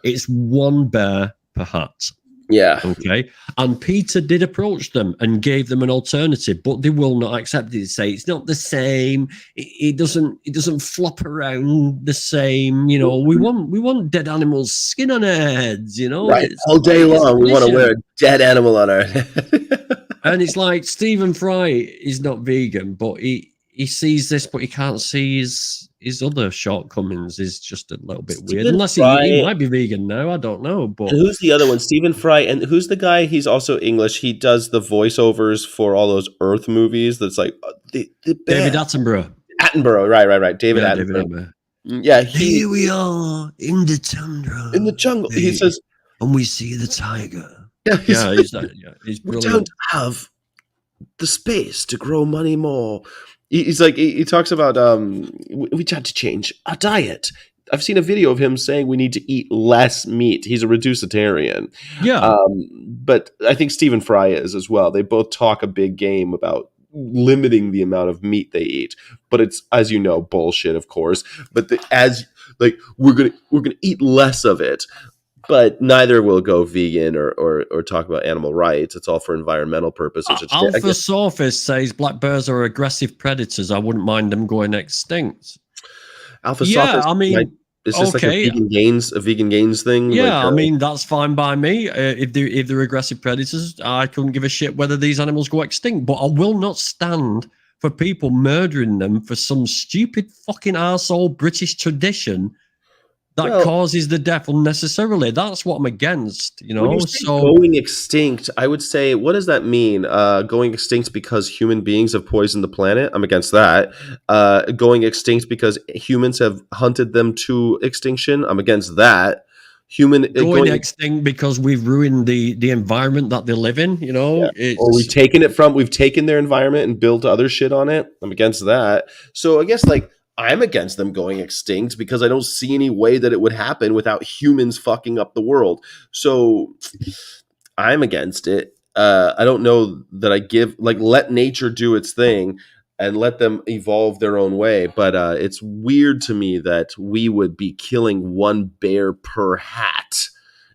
it's one bear per hat. Yeah. Okay. And Peter did approach them and gave them an alternative, but they will not accept it. They say it's not the same. It doesn't flop around the same. You know, we want dead animals' skin on our heads. You know, right? All day long, we want to wear a dead animal on our head. And it's like Stephen Fry is not vegan, but he sees this, but he can't see his other shortcomings. Is just a little bit weird. Unless he might be vegan now, I don't know. But and who's the other one? Stephen Fry, and who's the guy? He's also English. He does the voiceovers for all those Earth movies. That's like David Attenborough. Right. David Attenborough. Yeah, here we are in the tundra, in the jungle. He says, and we see the tiger. He's he's brilliant. We don't have the space to grow money more. He's like, he talks about we had to change our diet. I've seen a video of him saying we need to eat less meat. He's a reducitarian. Yeah. But I think Stephen Fry is as well. They both talk a big game about limiting the amount of meat they eat. But it's, as you know, bullshit, of course. But we're gonna eat less of it. But neither will go vegan or talk about animal rights. It's all for environmental purposes. Alpha Sophist says black bears are aggressive predators. I wouldn't mind them going extinct. Alpha Sophist Is this Okay. like a vegan gains thing? Yeah, Like, I mean that's fine by me. If they're aggressive predators, I couldn't give a shit whether these animals go extinct. But I will not stand for people murdering them for some stupid fucking arsehole British tradition that Well- causes the death unnecessarily. That's what I'm against. You when know, you say so going extinct, I would say, what does that mean? Going extinct because human beings have poisoned the planet? I'm against that. Going extinct because humans have hunted them to extinction? I'm against that. going extinct because we've ruined the environment that they live in. You know, or we've taken their environment and built other shit on it. I'm against that. So I guess like I'm against them going extinct because I don't see any way that it would happen without humans fucking up the world. So I'm against it. I don't know that I give like let nature do its thing and let them evolve their own way. But it's weird to me that we would be killing one bear per hat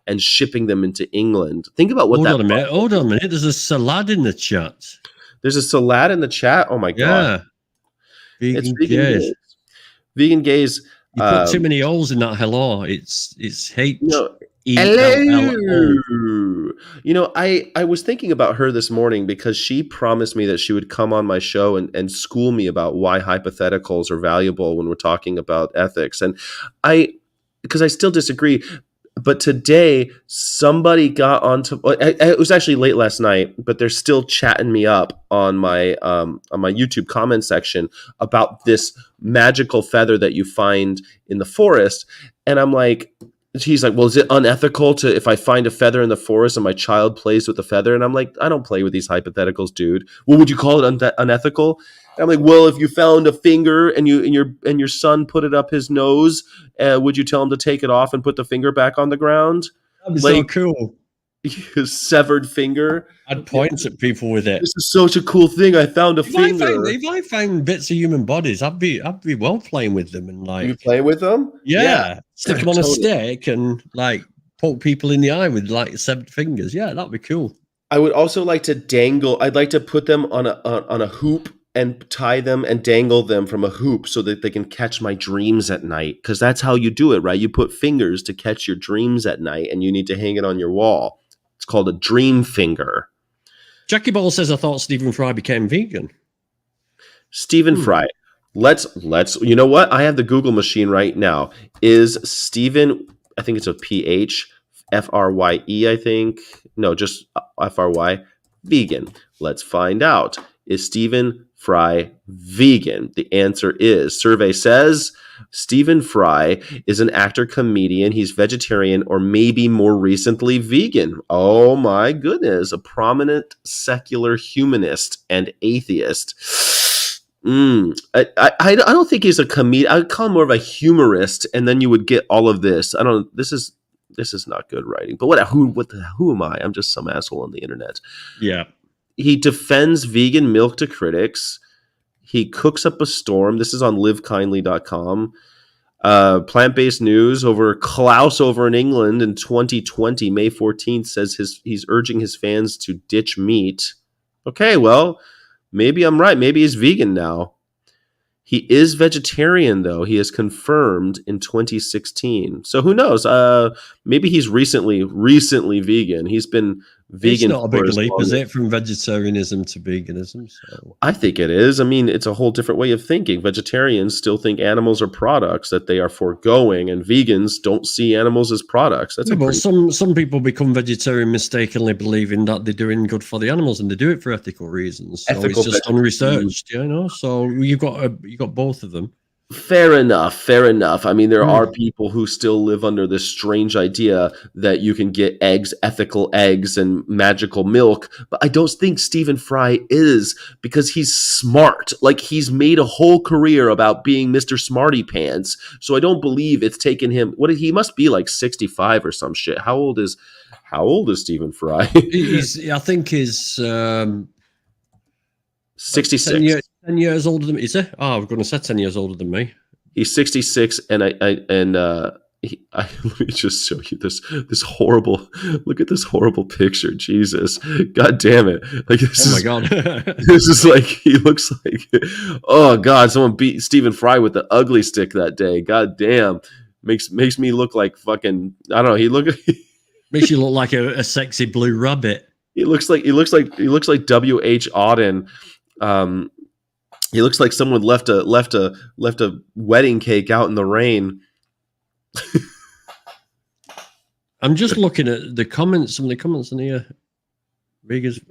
and shipping them into England. Think about what hold on a minute. There's a salad in the chat. There's a salad in the chat. Oh my god! Yeah, It's vegan gays. Vegan gays. You put too many O's in that hello. It's H No, E L L O. hello. You know, I was thinking about her this morning because she promised me that she would come on my show and school me about why hypotheticals are valuable when we're talking about ethics. And because I still disagree. But today, somebody got onto. It was actually late last night, but they're still chatting me up on my YouTube comment section about this magical feather that you find in the forest, and I'm like, he's like, well, is it unethical to if I find a feather in the forest and my child plays with the feather? And I'm like, I don't play with these hypotheticals, dude. Well, would you call it unethical? And I'm like, well, if you found a finger and your son put it up his nose, would you tell him to take it off and put the finger back on the ground? That'd be so cool. His severed finger. I'd point at people with it. This is such a cool thing. I found a finger. If I found bits of human bodies, I'd be well playing with them and like you play with them. Yeah. Stick them on a Totally. stick and like poke people in the eye with like severed fingers. Yeah, that'd be cool. I would also like to dangle. I'd like to put them on a hoop and tie them and dangle them from a hoop so that they can catch my dreams at night. Because that's how you do it, right? You put fingers to catch your dreams at night, and you need to hang it on your wall. It's called a dream finger. Jackie Ball says, I thought Stephen Fry became vegan. Stephen Fry. Let's. You know what? I have the Google machine right now. Is Stephen? I think it's a PH. Frye. I think. No, just FRY. Vegan. Let's find out. Is Stephen Fry vegan? The answer is, survey says, Stephen Fry is an actor, comedian. He's vegetarian or maybe more recently vegan. Oh my goodness. A prominent secular humanist and atheist. I don't think he's a comedian. I would call him more of a humorist, and then you would get all of this. I don't. This is not good writing. But what? Who am I? I'm just some asshole on the internet. Yeah. He defends vegan milk to critics. He cooks up a storm. This is on livekindly.com. Plant-based news over Klaus over in England in 2020, May 14th, says he's urging his fans to ditch meat. Okay, well, maybe I'm right. Maybe he's vegan now. He is vegetarian, though. He is confirmed in 2016. So who knows? Maybe he's recently vegan. He's been vegan. It's not a big for as leap, long is as- it, from vegetarianism to veganism? So I think it is. I mean, it's a whole different way of thinking. Vegetarians still think animals are products that they are foregoing, and vegans don't see animals as products. That's yeah, a but pretty- some people become vegetarian mistakenly believing that they're doing good for the animals, and they do it for ethical reasons. So Ethical it's just vegetarian. unresearched, you know. So you got both of them. Fair enough. I mean, there are people who still live under this strange idea that you can get eggs, ethical eggs, and magical milk. But I don't think Stephen Fry is, because he's smart. Like, he's made a whole career about being Mr. Smarty Pants. So I don't believe it's taken him. He must be like 65 or some shit. How old is Stephen Fry? I think he's 66. 10 years older than me. Is he? Oh, I was going to say 10 years older than me. He's 66, and let me just show you this horrible. Look at this horrible picture. Jesus, God damn it! Like this Oh my is, god. this is like he looks like. Oh God, someone beat Stephen Fry with the ugly stick that day. God damn, makes me look like fucking, I don't know. Makes you look like a sexy blue rabbit. He looks like W.H. Auden. He looks like someone left a wedding cake out in the rain. I'm just looking at the comments. Some of the comments in here. Vegans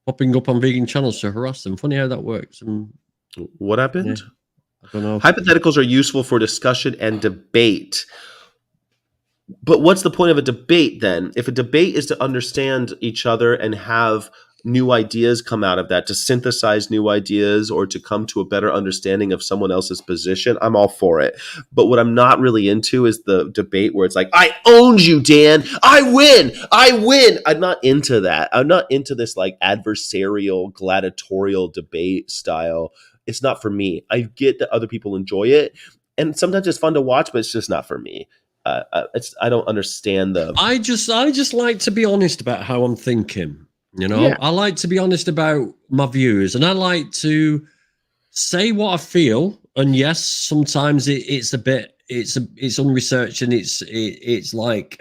popping up on vegan channels to harass them. Funny how that works. What happened? I don't know. Hypotheticals are useful for discussion and debate. But what's the point of a debate then? If a debate is to understand each other and have new ideas come out of that, to synthesize new ideas or to come to a better understanding of someone else's position, I'm all for it. But what I'm not really into is the debate where it's like, I owned you, Dan. I win. I'm not into that. I'm not into this like adversarial, gladiatorial debate style. It's not for me. I get that other people enjoy it. And sometimes it's fun to watch, but it's just not for me. I don't understand the. I just like to be honest about how I'm thinking. You know, Yeah. I like to be honest about my views, and I like to say what I feel. And yes, sometimes it's unresearched and it's like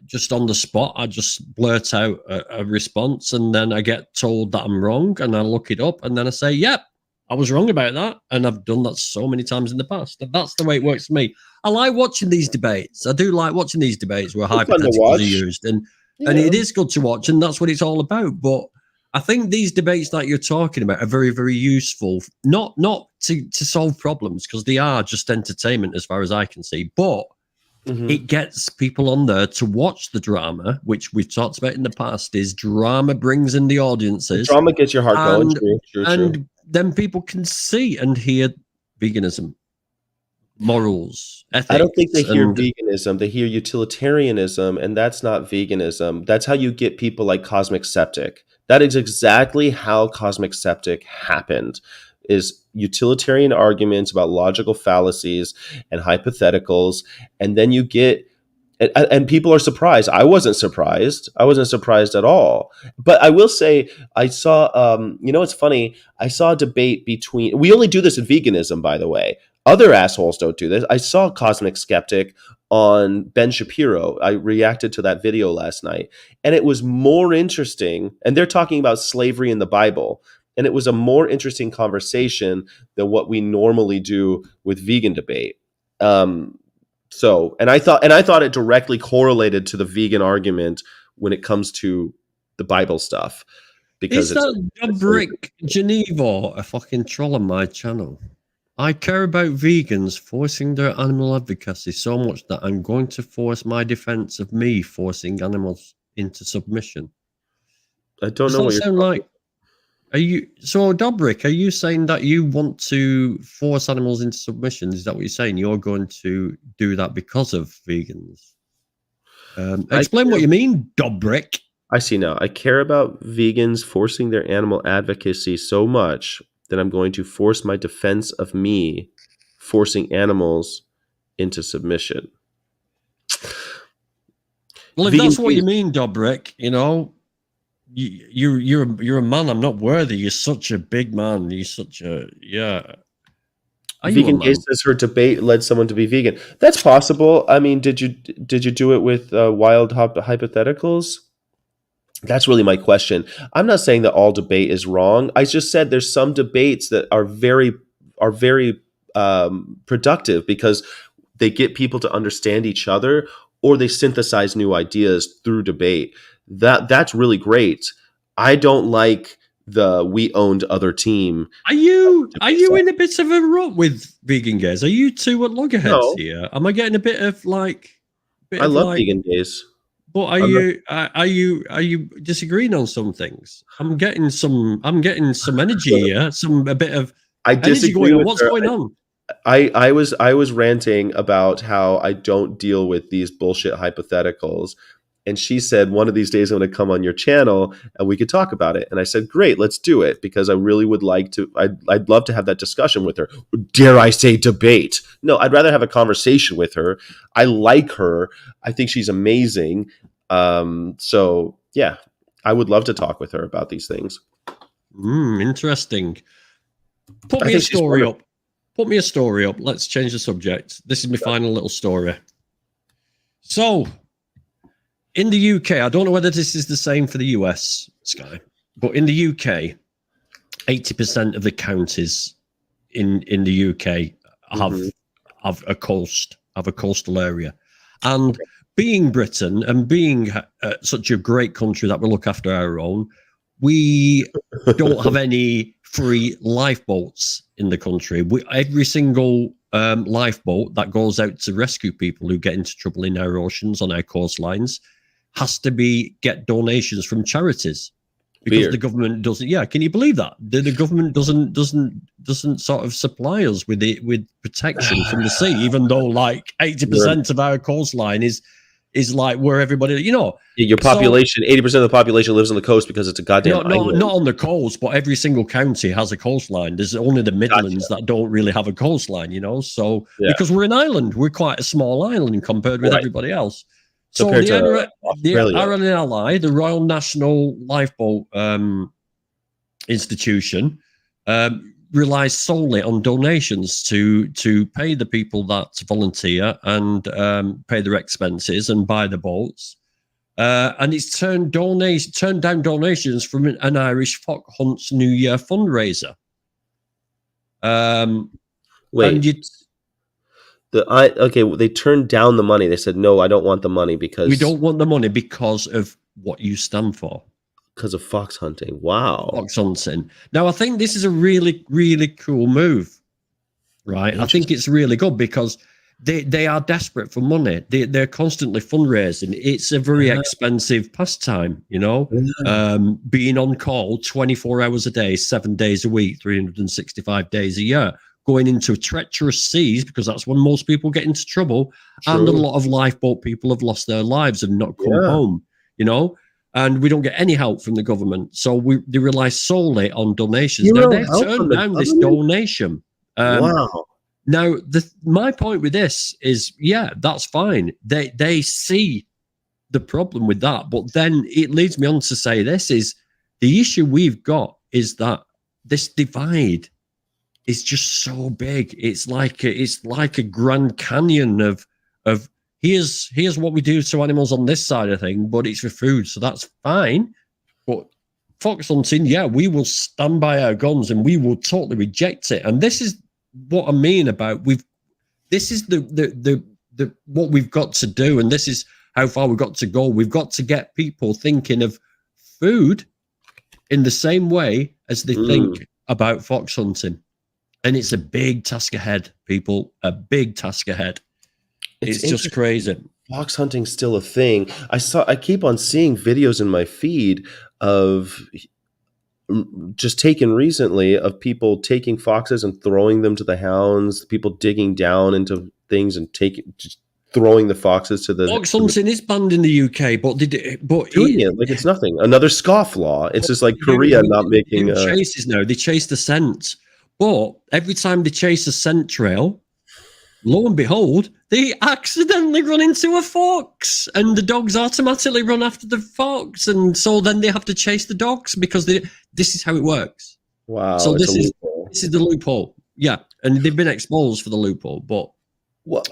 just on the spot. I just blurt out a response, and then I get told that I'm wrong, and I look it up, and then I say, "Yep, I was wrong about that," and I've done that so many times in the past. And that's the way it works for me. I like watching these debates. I do like watching these debates where It's fun to hypotheticals watch. are used, and it is good to watch, and that's what it's all about. But I think these debates that you're talking about are very, very useful. Not to solve problems, because they are just entertainment as far as I can see. But it gets people on there to watch the drama, which we've talked about in the past. Is drama brings in the audiences. Drama gets your heart going. And- True. and then people can see and hear veganism, morals, ethics. I don't think they hear and- veganism. They hear utilitarianism, and that's not veganism. That's how you get people like Cosmic Septic. That is exactly how Cosmic Septic happened. Is utilitarian arguments about logical fallacies and hypotheticals, and then you get and people are surprised. I wasn't surprised. I wasn't surprised at all. But I will say, I saw. It's funny. I saw a debate between. We only do this in veganism, by the way. Other assholes don't do this. I saw Cosmic Skeptic on Ben Shapiro. I reacted to that video last night, and it was more interesting. And they're talking about slavery in the Bible, and it was a more interesting conversation than what we normally do with vegan debate. And I thought it directly correlated to the vegan argument when it comes to the Bible stuff. Because Is that Gabrick Geneva a fucking troll on my channel? I care about vegans forcing their animal advocacy so much that I'm going to force my defense of me forcing animals into submission. I don't Does know that what you're sound like? Are you so Dobrik? Are you saying that you want to force animals into submission? Is that what you're saying? You're going to do that because of vegans? Explain what you mean, Dobrik. I see now. I care about vegans forcing their animal advocacy so much that I'm going to force my defense of me forcing animals into submission. Well, if Vegan that's what you food- mean, Dobrik, you know, you're a man I'm not worthy. You're such a big man. You're such a Are you a Vegan man? Gay says her debate led someone to be vegan. That's possible. I mean, did you do it with wild hypotheticals? That's really my question. I'm not saying that all debate is wrong. I just said there's some debates that are very productive because they get people to understand each other, or they synthesize new ideas through debate. That's really great. I don't like the we owned other team. Are you in a bit of a rut with vegan gays? Are you two at loggerheads No. here? Am I getting a bit of like? I love vegan gays. But are you disagreeing on some things? I'm getting some energy here, a bit of I energy disagree going on. with What's her. going on? I was ranting about how I don't deal with these bullshit hypotheticals. And she said, one of these days I'm going to come on your channel and we could talk about it. And I said, great, let's do it, because I really would like to. I'd love to have that discussion with her. Dare I say debate? No, I'd rather have a conversation with her. I like her. I think she's amazing. So yeah, I would love to talk with her about these things. Interesting. Put I me a think she's story wonderful. up. put me a story up. Let's change the subject. This is my final little story. So, in the UK, I don't know whether this is the same for the US, Sky, but in the UK, 80% of the counties in the UK have a coastal area. And being Britain and being such a great country that we look after our own, we don't have any free lifeboats in the country. Every single lifeboat that goes out to rescue people who get into trouble in our oceans on our coastlines has to get donations from charities because the government doesn't. Yeah, can you believe that? The government doesn't sort of supply us with protection from the sea, even though like 80% of our coastline is like where everybody, your population, 80% of the population lives on the coast because it's a goddamn island. Not on the coast, but every single county has a coastline. There's only the Midlands that don't really have a coastline, so because we're an island, we're quite a small island compared with everybody else. So the RNLI, the Royal National Lifeboat Institution, relies solely on donations to pay the people that volunteer and pay their expenses and buy the boats. And it's turned down donations from an Irish Fox Hunts New Year fundraiser. They turned down the money. They said, no, I don't want the money because... We don't want the money because of what you stand for. Because of fox hunting. Wow. Fox hunting. Now, I think this is a really, really cool move, right? I think it's really good because they are desperate for money. They're constantly fundraising. It's a very expensive pastime, being on call 24 hours a day, 7 days a week, 365 days a year, going into treacherous seas because that's when most people get into trouble. True. And a lot of lifeboat people have lost their lives and not come home, and we don't get any help from the government. So they rely solely on donations. Now, they've turned down this donation. Wow. Now, my point with this is, that's fine. They see the problem with that. But then it leads me on to say this is the issue we've got is that this divide is just so big. It's like a Grand Canyon of here's what we do to animals on this side of thing, but it's for food, so that's fine. But fox hunting, we will stand by our guns and we will totally reject it. And this is what I mean about this is the what we've got to do, and this is how far we've got to go. We've got to get people thinking of food in the same way as they think about fox hunting. And it's a big task ahead, people. A big task ahead. It's just crazy. Fox hunting's still a thing. I keep on seeing videos in my feed of just taken recently of people taking foxes and throwing them to the hounds, people digging down into things and just throwing the foxes to the... Fox hunting is banned in the UK, but doing it like it's nothing. Another scofflaw. It's just like Korea not making... chases now. They chase the scent. But every time they chase a scent trail, lo and behold, they accidentally run into a fox, and the dogs automatically run after the fox, and so then they have to chase the dogs because this is how it works. Wow! So this is the loophole. Yeah, and they've been exposed for the loophole. But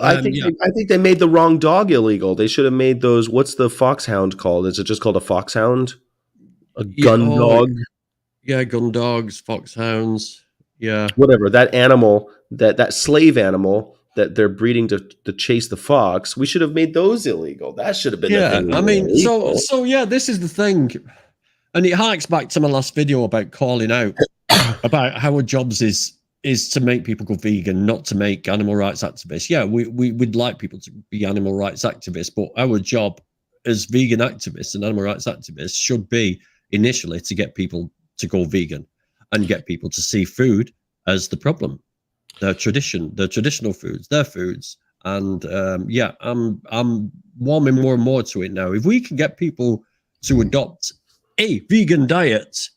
I think they made the wrong dog illegal. They should have made those. What's the foxhound called? Is it just called a foxhound? A gun dog? Yeah, gun dogs, foxhounds. Yeah, whatever that animal, that slave animal that they're breeding to chase the fox. We should have made those illegal. That should have been. Yeah, I mean, so this is the thing, and it harks back to my last video about calling out about how our jobs is to make people go vegan, not to make animal rights activists. Yeah, we'd like people to be animal rights activists, but our job as vegan activists and animal rights activists should be initially to get people to go vegan and get people to see food as the problem. The traditional foods, their foods. And I'm warming more and more to it now. If we can get people to adopt a vegan diet,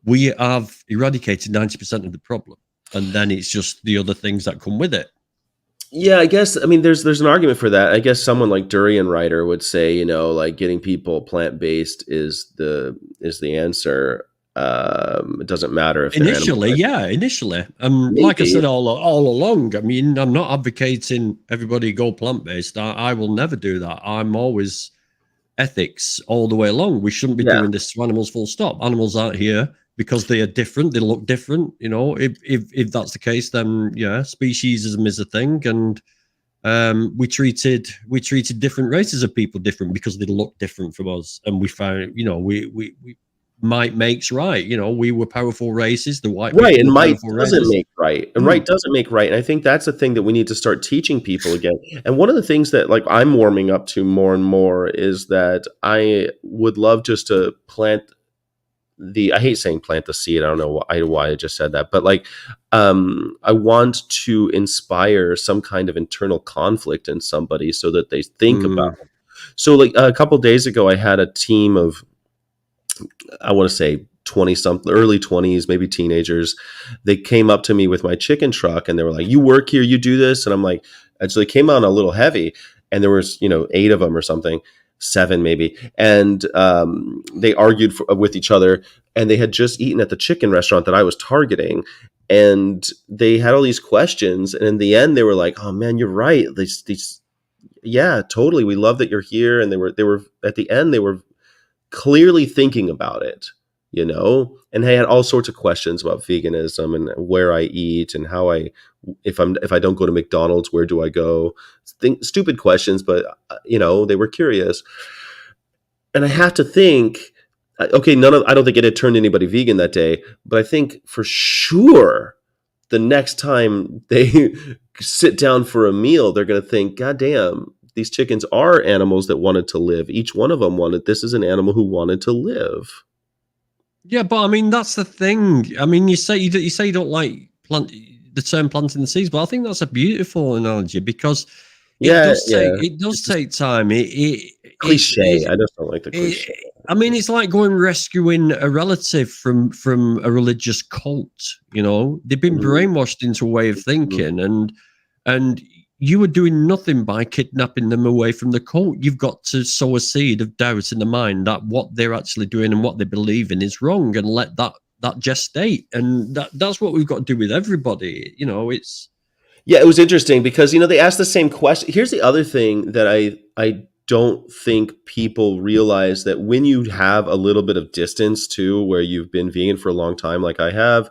we have eradicated 90% of the problem. And then it's just the other things that come with it. Yeah, I guess, I mean, there's an argument for that. I guess someone like Durian Rider would say, like getting people plant-based is the answer. It doesn't matter if they're Initially, animal. initially. Maybe. Like I said all along, I mean, I'm not advocating everybody go plant-based. I will never do that. I'm always ethics all the way along. We shouldn't be doing this to animals, full stop. Animals aren't here because they are different. They look different. You know, if that's the case, then yeah, speciesism is a thing. And we treated different races of people different because they look different from us. And we found, you know, we might makes right. You know, we were powerful races. The white Right, people and were might powerful doesn't races. make right, and right doesn't make right, and I think that's the thing that we need to start teaching people again. And one of the things that like I'm warming up to more and more is that I would love just to plant I hate saying plant the seed. I don't know why I just said that, but like I want to inspire some kind of internal conflict in somebody so that they think about it. So like a couple of days ago, I had a team of, I want to say 20 something, early 20s, maybe teenagers. They came up to me with my chicken truck and they were like, "You work here, you do this?" And I'm like, actually came on a little heavy, and there was, 8 of them or something, 7 maybe. And they argued with each other, and they had just eaten at the chicken restaurant that I was targeting. And they had all these questions. And in the end, they were like, "Oh man, you're right. Yeah, totally. We love that you're here." And they were at the end, they were clearly thinking about it, and they had all sorts of questions about veganism and where I eat and how if I don't go to McDonald's, where do I go? Stupid questions, but they were curious. And I have to think, okay, I don't think it had turned anybody vegan that day, but I think for sure the next time they sit down for a meal, they're going to think, God damn, these chickens are animals that wanted to live. Each one of them this is an animal who wanted to live. Yeah, but I mean, that's the thing. I mean, you say you don't like the term planting the seeds, but I think that's a beautiful analogy because it does take time. Cliche. I just don't like the cliche. I mean, it's like going rescuing a relative from a religious cult. They've been brainwashed into a way of thinking, and you are doing nothing by kidnapping them away from the cult. You've got to sow a seed of doubt in the mind that what they're actually doing and what they believe in is wrong, and let that gestate. And that's what we've got to do with everybody. It's... Yeah, it was interesting because, they asked the same question. Here's the other thing that I don't think people realize, that when you have a little bit of distance too, where you've been vegan for a long time, like I have,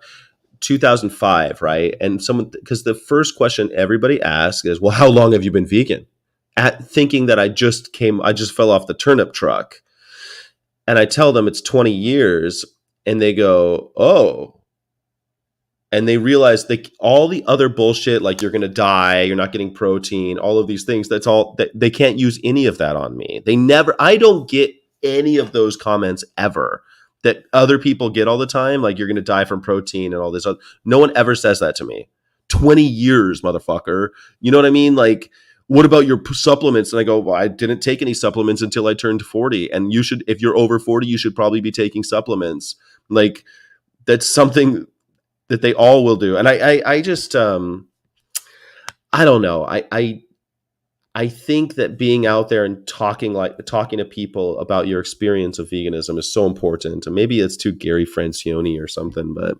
2005, right? And because the first question everybody asks is, well, how long have you been vegan? Thinking that I just fell off the turnip truck. And I tell them it's 20 years, and they go, oh. And they realize all the other bullshit, like you're going to die, you're not getting protein, all of these things, that's all, they can't use any of that on me. I don't get any of those comments ever that other people get all the time, like you're going to die from protein and all this. No one ever says that to me. 20 years, motherfucker. You know what I mean? Like, what about your supplements? And I go, well, I didn't take any supplements until I turned 40. And you should, if you're over 40, you should probably be taking supplements. Like, that's something that they all will do. And I just, I don't know. I think that being out there and talking to people about your experience of veganism is so important. And maybe it's too Gary Francione or something, but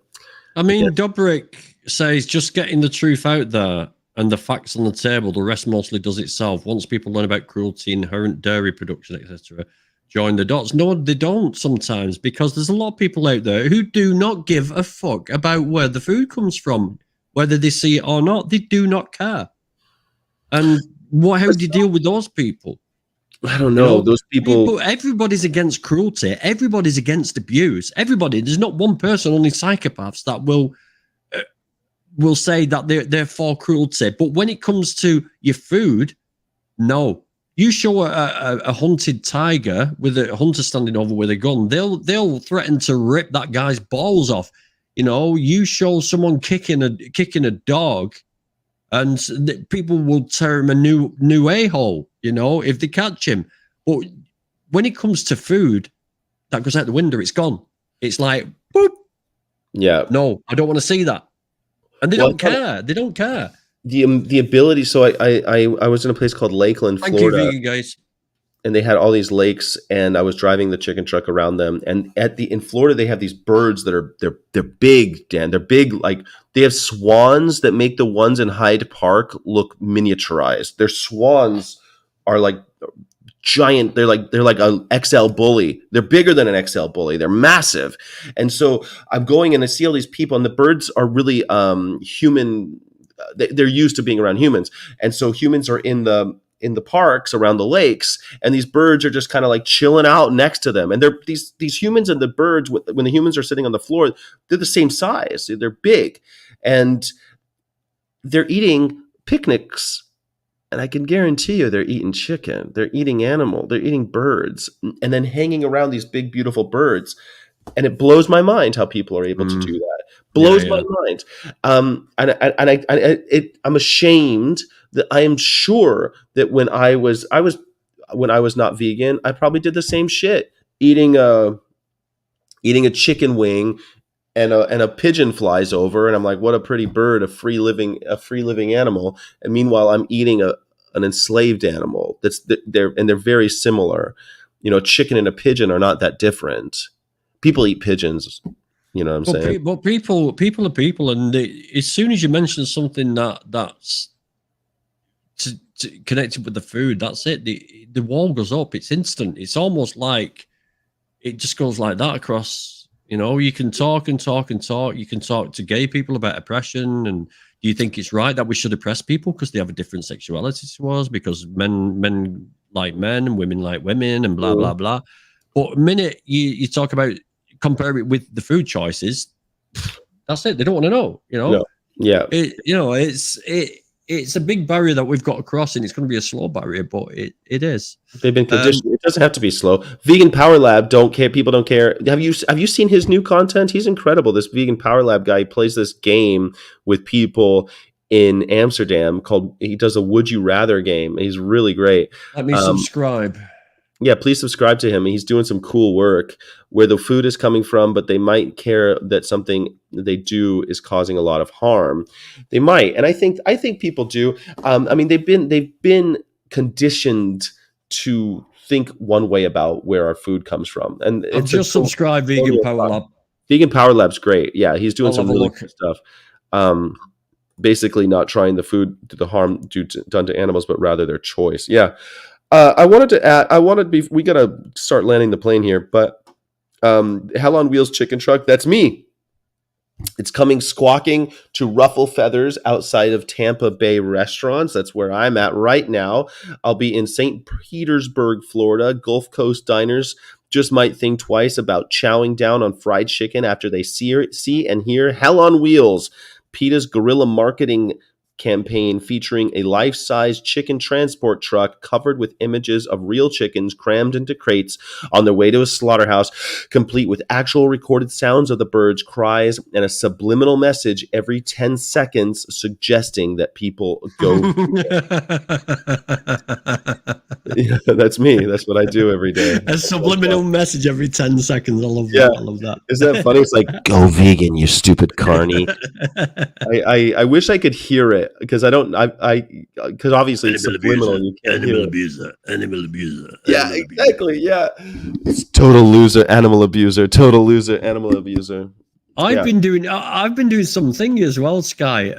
I mean, Dobrik says just getting the truth out there and the facts on the table, the rest mostly does itself. Once people learn about cruelty, inherent dairy production, etc., join the dots. No, they don't sometimes, because there's a lot of people out there who do not give a fuck about where the food comes from, whether they see it or not. They do not care. And how do you deal with those people? I don't know. Those people. Everybody's against cruelty. Everybody's against abuse. Everybody. There's not one person, only psychopaths, that will say that they're for cruelty. But when it comes to your food, no. You show a hunted tiger with a hunter standing over with a gun, they'll threaten to rip that guy's balls off. You show someone kicking a dog, and people will tear him a new a-hole, if they catch him. But when it comes to food, that goes out the window. It's gone. It's like, boop. Yeah. No, I don't want to see that. And they don't care. They don't care. The ability. So I was in a place called Lakeland, Florida. Thank you, vegan guys. and they had all these lakes, and I was driving the chicken truck around them. And in Florida, they have these birds that are they're big, Dan. They're big, like they have swans that make the ones in Hyde Park look miniaturized. Their swans are like giant. They're like a XL bully. They're bigger than an XL bully. They're massive. And so I'm going and I see all these people, and the birds are really human. They're used to being around humans, and so humans are in the parks around the lakes, and these birds are just kind of like chilling out next to them. And they're these humans and the birds, when the humans are sitting on the floor, they're the same size. They're big, and they're eating picnics. And I can guarantee you they're eating chicken, they're eating animal, they're eating birds, and then hanging around these big, beautiful birds. And it blows my mind how people are able to do that. Blows my mind. I'm ashamed that I am sure that when I was not vegan, I probably did the same shit, eating a chicken wing, and a pigeon flies over, and I'm like, what a pretty bird, a free living animal. And meanwhile, I'm eating an enslaved animal. They're very similar. You know, chicken and a pigeon are not that different. People eat pigeons. You know what I'm saying? But people are people, and as soon as you mention something that's connected with the food, that's it. The wall goes up. It's instant. It's almost like it just goes like that across. You know, you can talk and talk and talk. You can talk to gay people about oppression, and do you think it's right that we should oppress people because they have a different sexuality to us? Because men like men and women like women, and blah blah blah. But the minute you talk about, compare it with the food choices, that's it. They don't want to know. You know, no. Yeah. It's a big barrier that we've got to cross, and it's going to be a slow barrier, but it is. They've been conditioned. It doesn't have to be slow. Vegan Power Lab don't care. People don't care. Have you seen his new content? He's incredible. This Vegan Power Lab guy plays this game with people in Amsterdam he does a Would You Rather game. He's really great. Let me subscribe. Yeah, please subscribe to him. He's doing some cool work where the food is coming from, but they might care that something they do is causing a lot of harm. They might, and I think people do. I mean, they've been conditioned to think one way about where our food comes from, and I've just subscribed Vegan Power Lab. Vegan Power Lab's great. Yeah, he's doing some really good stuff. Basically, not trying the food to the harm done to animals, but rather their choice. Yeah. I wanted to add. We gotta start landing the plane here, but Hell on Wheels chicken truck. That's me. It's coming squawking to ruffle feathers outside of Tampa Bay restaurants. That's where I'm at right now. I'll be in St. Petersburg, Florida. Gulf Coast diners just might think twice about chowing down on fried chicken after they see and hear Hell on Wheels, PETA's guerrilla marketing campaign featuring a life-size chicken transport truck covered with images of real chickens crammed into crates on their way to a slaughterhouse, complete with actual recorded sounds of the birds' cries and a subliminal message every 10 seconds suggesting that people go. Yeah, that's me. That's what I do every day. A subliminal message every 10 seconds. I love that. I love that. Isn't that funny? It's like, go vegan, you stupid carny. I wish I could hear it because because obviously it's subliminal. You can't hear it. Animal abuser. Yeah, exactly. Yeah. It's total loser, animal abuser. Total loser, animal abuser. I've been doing something as well, Sky.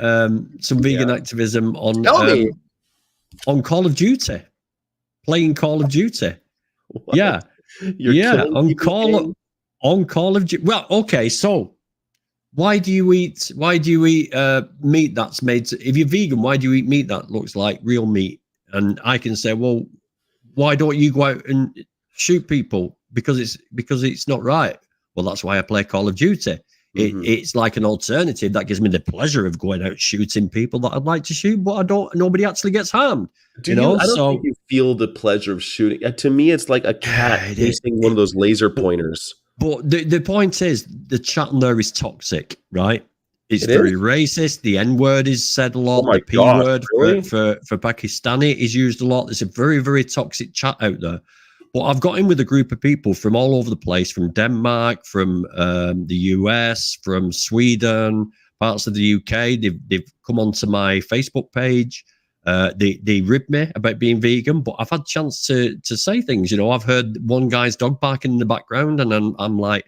Some vegan activism on Call of Duty. Playing Call of Duty. What? Yeah. On Call of Duty. Well, okay, so why do you eat meat that's made if you're vegan, why do you eat meat that looks like real meat? And I can say, well, why don't you go out and shoot people? Because it's not right. Well, that's why I play Call of Duty. It's like an alternative that gives me the pleasure of going out shooting people that I'd like to shoot, but nobody actually gets harmed. I don't think you feel the pleasure of shooting. To me, it's like a cat facing one of those laser pointers. But the point is, the chat in there is toxic, right? It's very racist. The N-word is said a lot. The P-word for Pakistani is used a lot. There's a very, very toxic chat out there. But I've got in with a group of people from all over the place, from Denmark, from the US, from Sweden, parts of the UK. They've come onto my Facebook page. They ribbed me about being vegan, but I've had a chance to say things. I've heard one guy's dog barking in the background, and I'm like,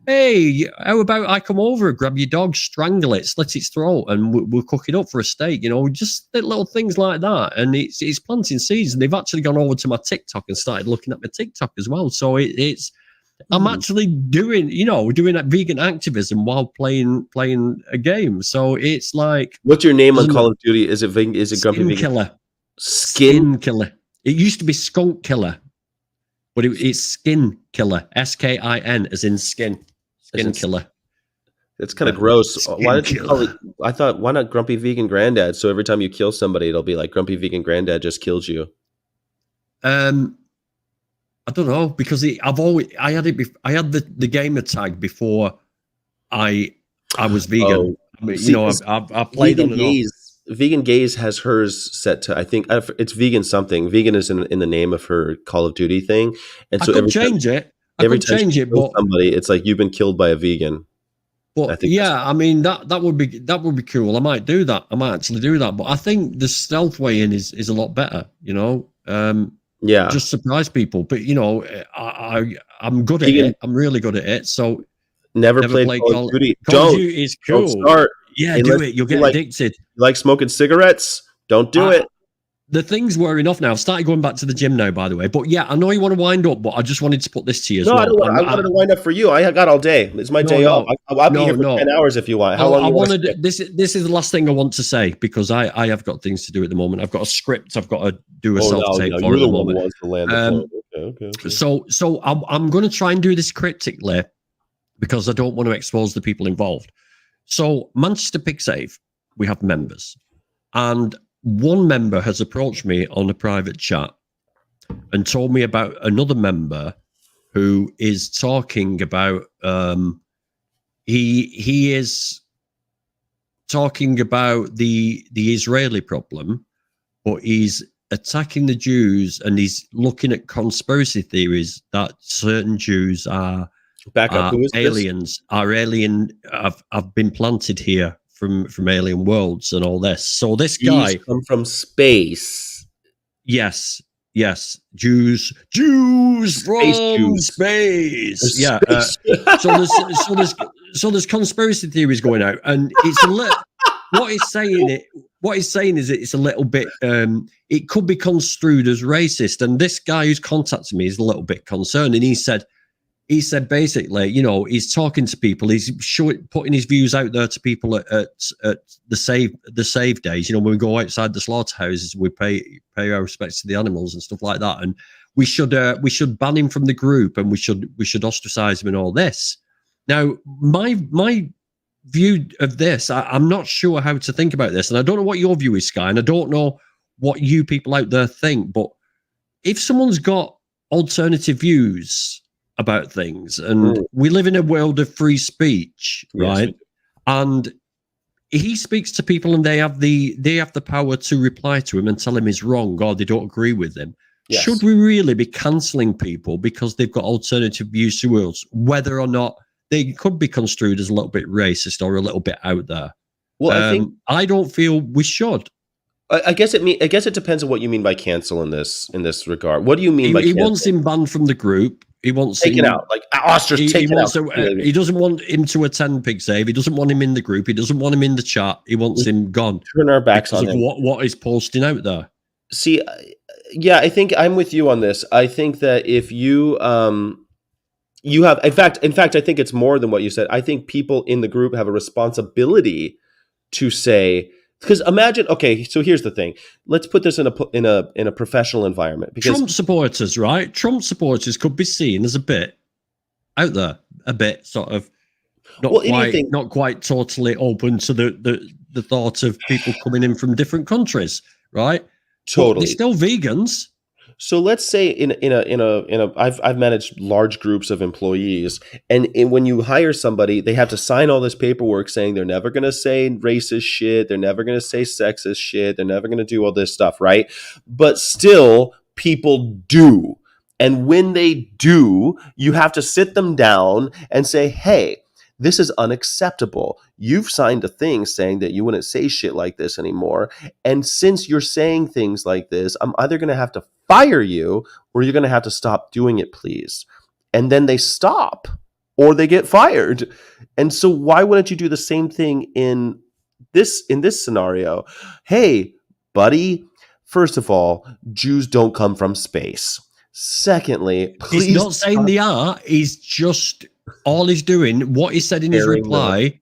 hey, how about I come over, grab your dog, strangle it, slit its throat, and we'll cook it up for a steak? Just little things like that. And it's planting seeds. And they've actually gone over to my TikTok and started looking at my TikTok as well. So I'm actually doing that vegan activism while playing a game. So it's like, what's your name on Call of Duty? Is it vegan? Is it Grumpy Vegan? Killer. Skin Killer. It used to be Skunk Killer, but it's Skin Killer. SKIN, as in skin. Skin Killer. It's kind of gross. Why don't you call it? I thought, why not Grumpy Vegan Granddad? So every time you kill somebody, it'll be like Grumpy Vegan Granddad just killed you. I don't know, because I had the gamer tag before I was vegan. I've played on and off. Vegan Gaze has hers set to, I think it's vegan something. Vegan is in the name of her Call of Duty thing, and so every time she kills somebody, it's like you've been killed by a vegan. But that would be cool. I might do that. I might actually do that. But I think the stealth way in is a lot better. Just surprise people. But I'm good at it. I'm really good at it. So never played Call of Duty. Call of Duty is cool. Don't start. Yeah, do it. You'll get addicted. You like smoking cigarettes? Don't do it. The thing's wearing off now. I've started going back to the gym now, by the way. But yeah, I know you want to wind up, but I just wanted to put this to you as well. I wanted to wind up for you. I got all day. It's my day off. I'll be here for 10 hours if you want. How long this is the last thing I want to say, because I have got things to do at the moment. I've got a script I've got to do a self-tape for at the moment. Okay. So I'm going to try and do this cryptically, because I don't want to expose the people involved. So Manchester PigSave, we have members, and one member has approached me on a private chat and told me about another member who is talking about he is talking about the Israeli problem, but he's attacking the Jews, and he's looking at conspiracy theories that certain Jews are aliens, have been planted here from alien worlds and all this. So this guy come from space. Yes. Jews from space. Yeah. So there's conspiracy theories going out, and it's a little. What he's saying is it's a little bit. It could be construed as racist, and this guy who's contacted me is a little bit concerned, and he said basically, he's talking to people, he's putting his views out there to people at the save days. When we go outside the slaughterhouses, we pay our respects to the animals and stuff like that. And we should ban him from the group, and we should ostracize him and all this. Now, my view of this, I'm not sure how to think about this, and I don't know what your view is, Sky, and I don't know what you people out there think. But if someone's got alternative views about things, and we live in a world of free speech, right? And he speaks to people, and they have the power to reply to him and tell him he's wrong, or they don't agree with him. Yes. Should we really be cancelling people because they've got alternative views to us, whether or not they could be construed as a little bit racist or a little bit out there? Well, I don't feel we should. I guess it depends on what you mean by cancel in this regard. What do you mean by he cancel? wants him banned from the group. He wants taken out, like ostrich taken out. He doesn't want him to attend PigSave. He doesn't want him in the group. He doesn't want him in the chat. He wants him gone. Turn our backs on him. What he's posting out there. See, yeah, I think I'm with you on this. I think that if you you have, in fact, I think it's more than what you said. I think people in the group have a responsibility to say. Because imagine, okay, so here's the thing. Let's put this in a professional environment. Because Trump supporters, right? Trump supporters could be seen as a bit out there, a bit sort of not quite totally open to the thought of people coming in from different countries, right? Totally, but they're still vegans. So let's say I've managed large groups of employees, and when you hire somebody, they have to sign all this paperwork saying they're never going to say racist shit, they're never going to say sexist shit, they're never going to do all this stuff, right? But still, people do. And when they do, you have to sit them down and say, hey, this is unacceptable. You've signed a thing saying that you wouldn't say shit like this anymore. And since you're saying things like this, I'm either going to have to fire you or you're going to have to stop doing it, please. And then they stop or they get fired. And so why wouldn't you do the same thing in this scenario? Hey, buddy, first of all, Jews don't come from space. Secondly, please he's not saying they are. He's just all he's doing. What he said in his reply.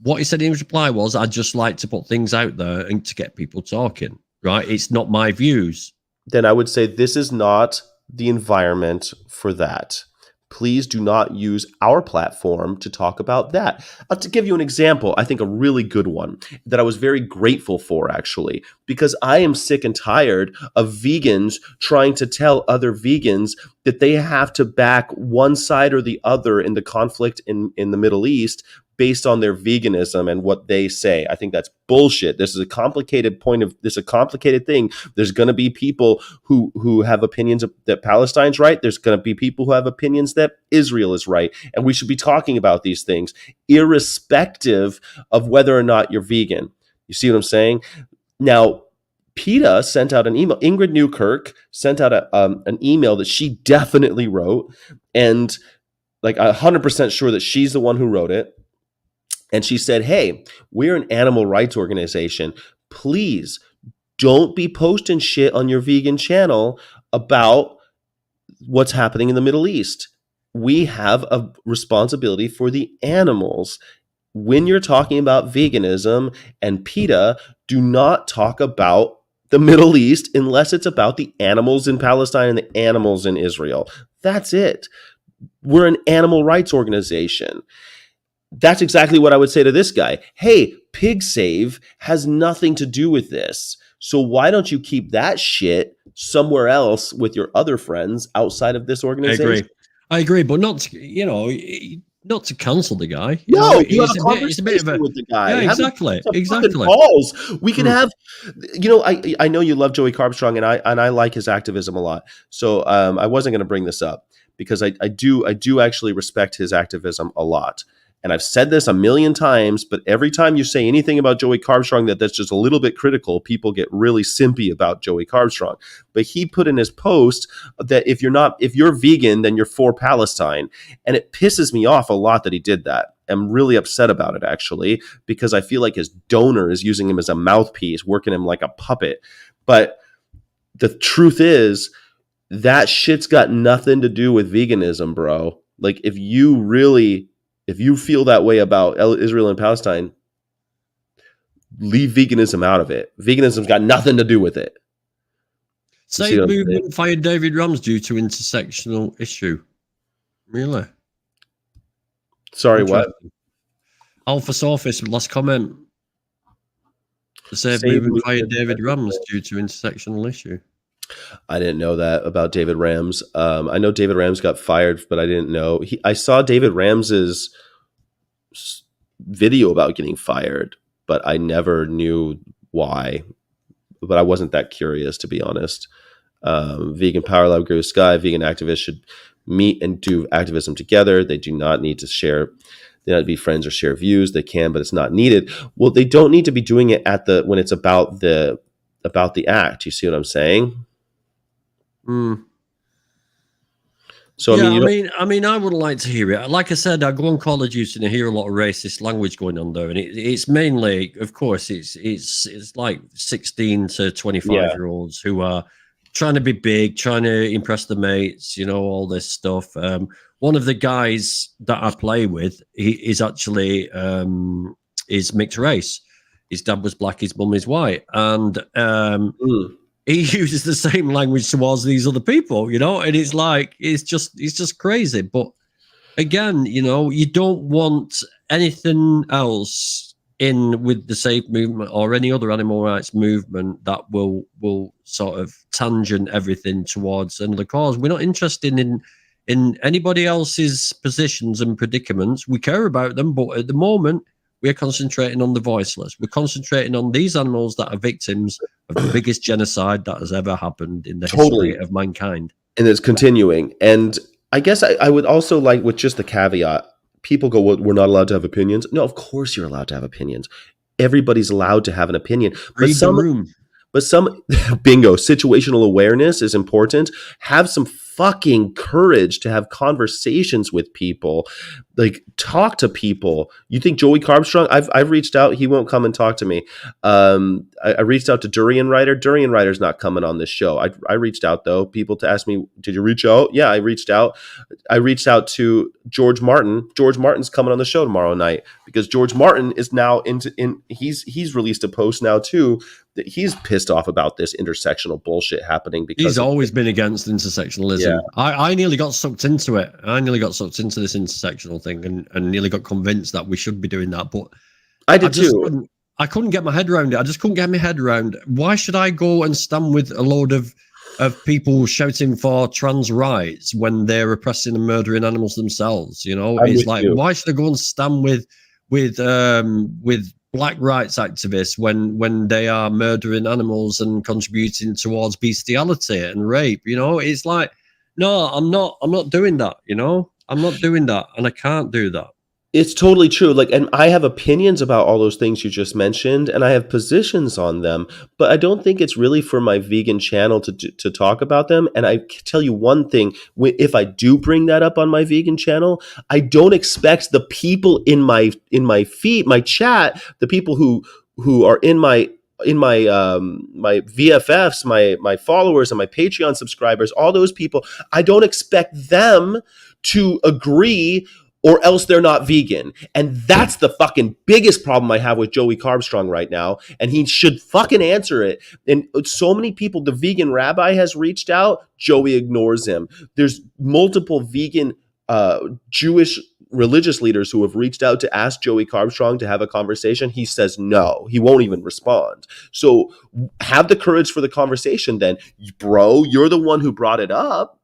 What he said in his reply was, "I'd just like to put things out there and to get people talking." Right? It's not my views. Then I would say this is not the environment for that. Please do not use our platform to talk about that. To give you an example, I think a really good one that I was very grateful for, actually, because I am sick and tired of vegans trying to tell other vegans that they have to back one side or the other in the conflict in the Middle East based on their veganism and what they say. I think that's bullshit. This is a complicated this is a complicated thing. There's going to be people who have opinions that Palestine's right. There's going to be people who have opinions that Israel is right. And we should be talking about these things irrespective of whether or not you're vegan. You see what I'm saying? Now, PETA sent out an email. Ingrid Newkirk sent out an email that she definitely wrote. And like 100% sure that she's the one who wrote it. And she said, hey, we're an animal rights organization. Please don't be posting shit on your vegan channel about what's happening in the Middle East. We have a responsibility for the animals. When you're talking about veganism and PETA, do not talk about the Middle East unless it's about the animals in Palestine and the animals in Israel. That's it. We're an animal rights organization. That's exactly what I would say to this guy. Hey, PigSave has nothing to do with this. So why don't you keep that shit somewhere else with your other friends outside of this organization? I agree, but not to, not to cancel the guy. You have a conversation with the guy. Yeah, exactly. Balls. We can have, I know you love Joey Carbstrong, and I like his activism a lot. So I wasn't going to bring this up because I do actually respect his activism a lot. And I've said this a million times, but every time you say anything about Joey Carbstrong that's just a little bit critical, people get really simpy about Joey Carbstrong. But he put in his post that if you're vegan, then you're for Palestine. And it pisses me off a lot that he did that. I'm really upset about it, actually, because I feel like his donor is using him as a mouthpiece, working him like a puppet. But the truth is, that shit's got nothing to do with veganism, bro. Like, if you feel that way about Israel and Palestine, leave veganism out of it. Veganism's got nothing to do with it. Save Movement fired David Rams due to intersectional issue. Really? Sorry, what? Alpha Sophist, last comment. The Save Movement fired David Rams due to intersectional issue. I didn't know that about David Rams. I know David Rams got fired, but I didn't know. I saw David Rams's video about getting fired, but I never knew why. But I wasn't that curious, to be honest. Vegan Power Lab, Guru Sky, vegan activists should meet and do activism together. They do not need to share. They don't be friends or share views. They can, but it's not needed. Well, they don't need to be doing it when it's about the act. You see what I'm saying? So yeah, I mean, I would like to hear it. Like I said, I go on Call of Duty and I hear a lot of racist language going on there, and it's mainly, of course, it's like 16 to 25-year-olds who are trying to be big, trying to impress the mates, all this stuff. One of the guys that I play with, he is actually is mixed race. His dad was black, his mum is white, and he uses the same language towards these other people, and it's like, it's just crazy. But again, you don't want anything else in with the Safe Movement or any other animal rights movement that will sort of tangent everything towards another cause. We're not interested in anybody else's positions and predicaments. We care about them, but at the moment, we're concentrating on the voiceless. We're concentrating on these animals that are victims of the biggest genocide that has ever happened in the history of mankind. And it's continuing. And I guess I would also like, with just the caveat, people go, well, we're not allowed to have opinions. No, of course you're allowed to have opinions. Everybody's allowed to have an opinion. Read the room. But some bingo, situational awareness is important. Have some fucking courage to have conversations with people. Like, talk to people. You think Joey Carbstrong? I've reached out. He won't come and talk to me. I reached out to Durian Rider. Durian Rider's not coming on this show. I reached out though. People to ask me, did you reach out? Yeah, I reached out. I reached out to George Martin. George Martin's coming on the show tomorrow night because George Martin is now he's released a post now too. That he's pissed off about this intersectional bullshit happening because he's always been against intersectionalism. Yeah. I nearly got sucked into it. I nearly got sucked into this intersectional thing and nearly got convinced that we should be doing that. But I did too. I couldn't get my head around it. I just couldn't get my head around why should I go and stand with a load of people shouting for trans rights when they're oppressing and murdering animals themselves? You know, it's like, why should I go and stand with black rights activists when they are murdering animals and contributing towards bestiality and rape? You know, it's like, no, I'm not doing that. You know, I'm not doing that, and I can't do that. It's totally true. Like, and I have opinions about all those things you just mentioned, and I have positions on them, but I don't think it's really for my vegan channel to talk about them. And I can tell you one thing: if I do bring that up on my vegan channel, I don't expect the people in my feed, my chat, the people who are in my my VFFs, my followers and my Patreon subscribers, all those people, I don't expect them to agree, or else they're not vegan. And that's the fucking biggest problem I have with Joey Carbstrong right now. And he should fucking answer it. And so many people, the vegan rabbi has reached out, Joey ignores him. There's multiple vegan Jewish religious leaders who have reached out to ask Joey Carbstrong to have a conversation. He says no. He won't even respond. So have the courage for the conversation then. Bro, you're the one who brought it up.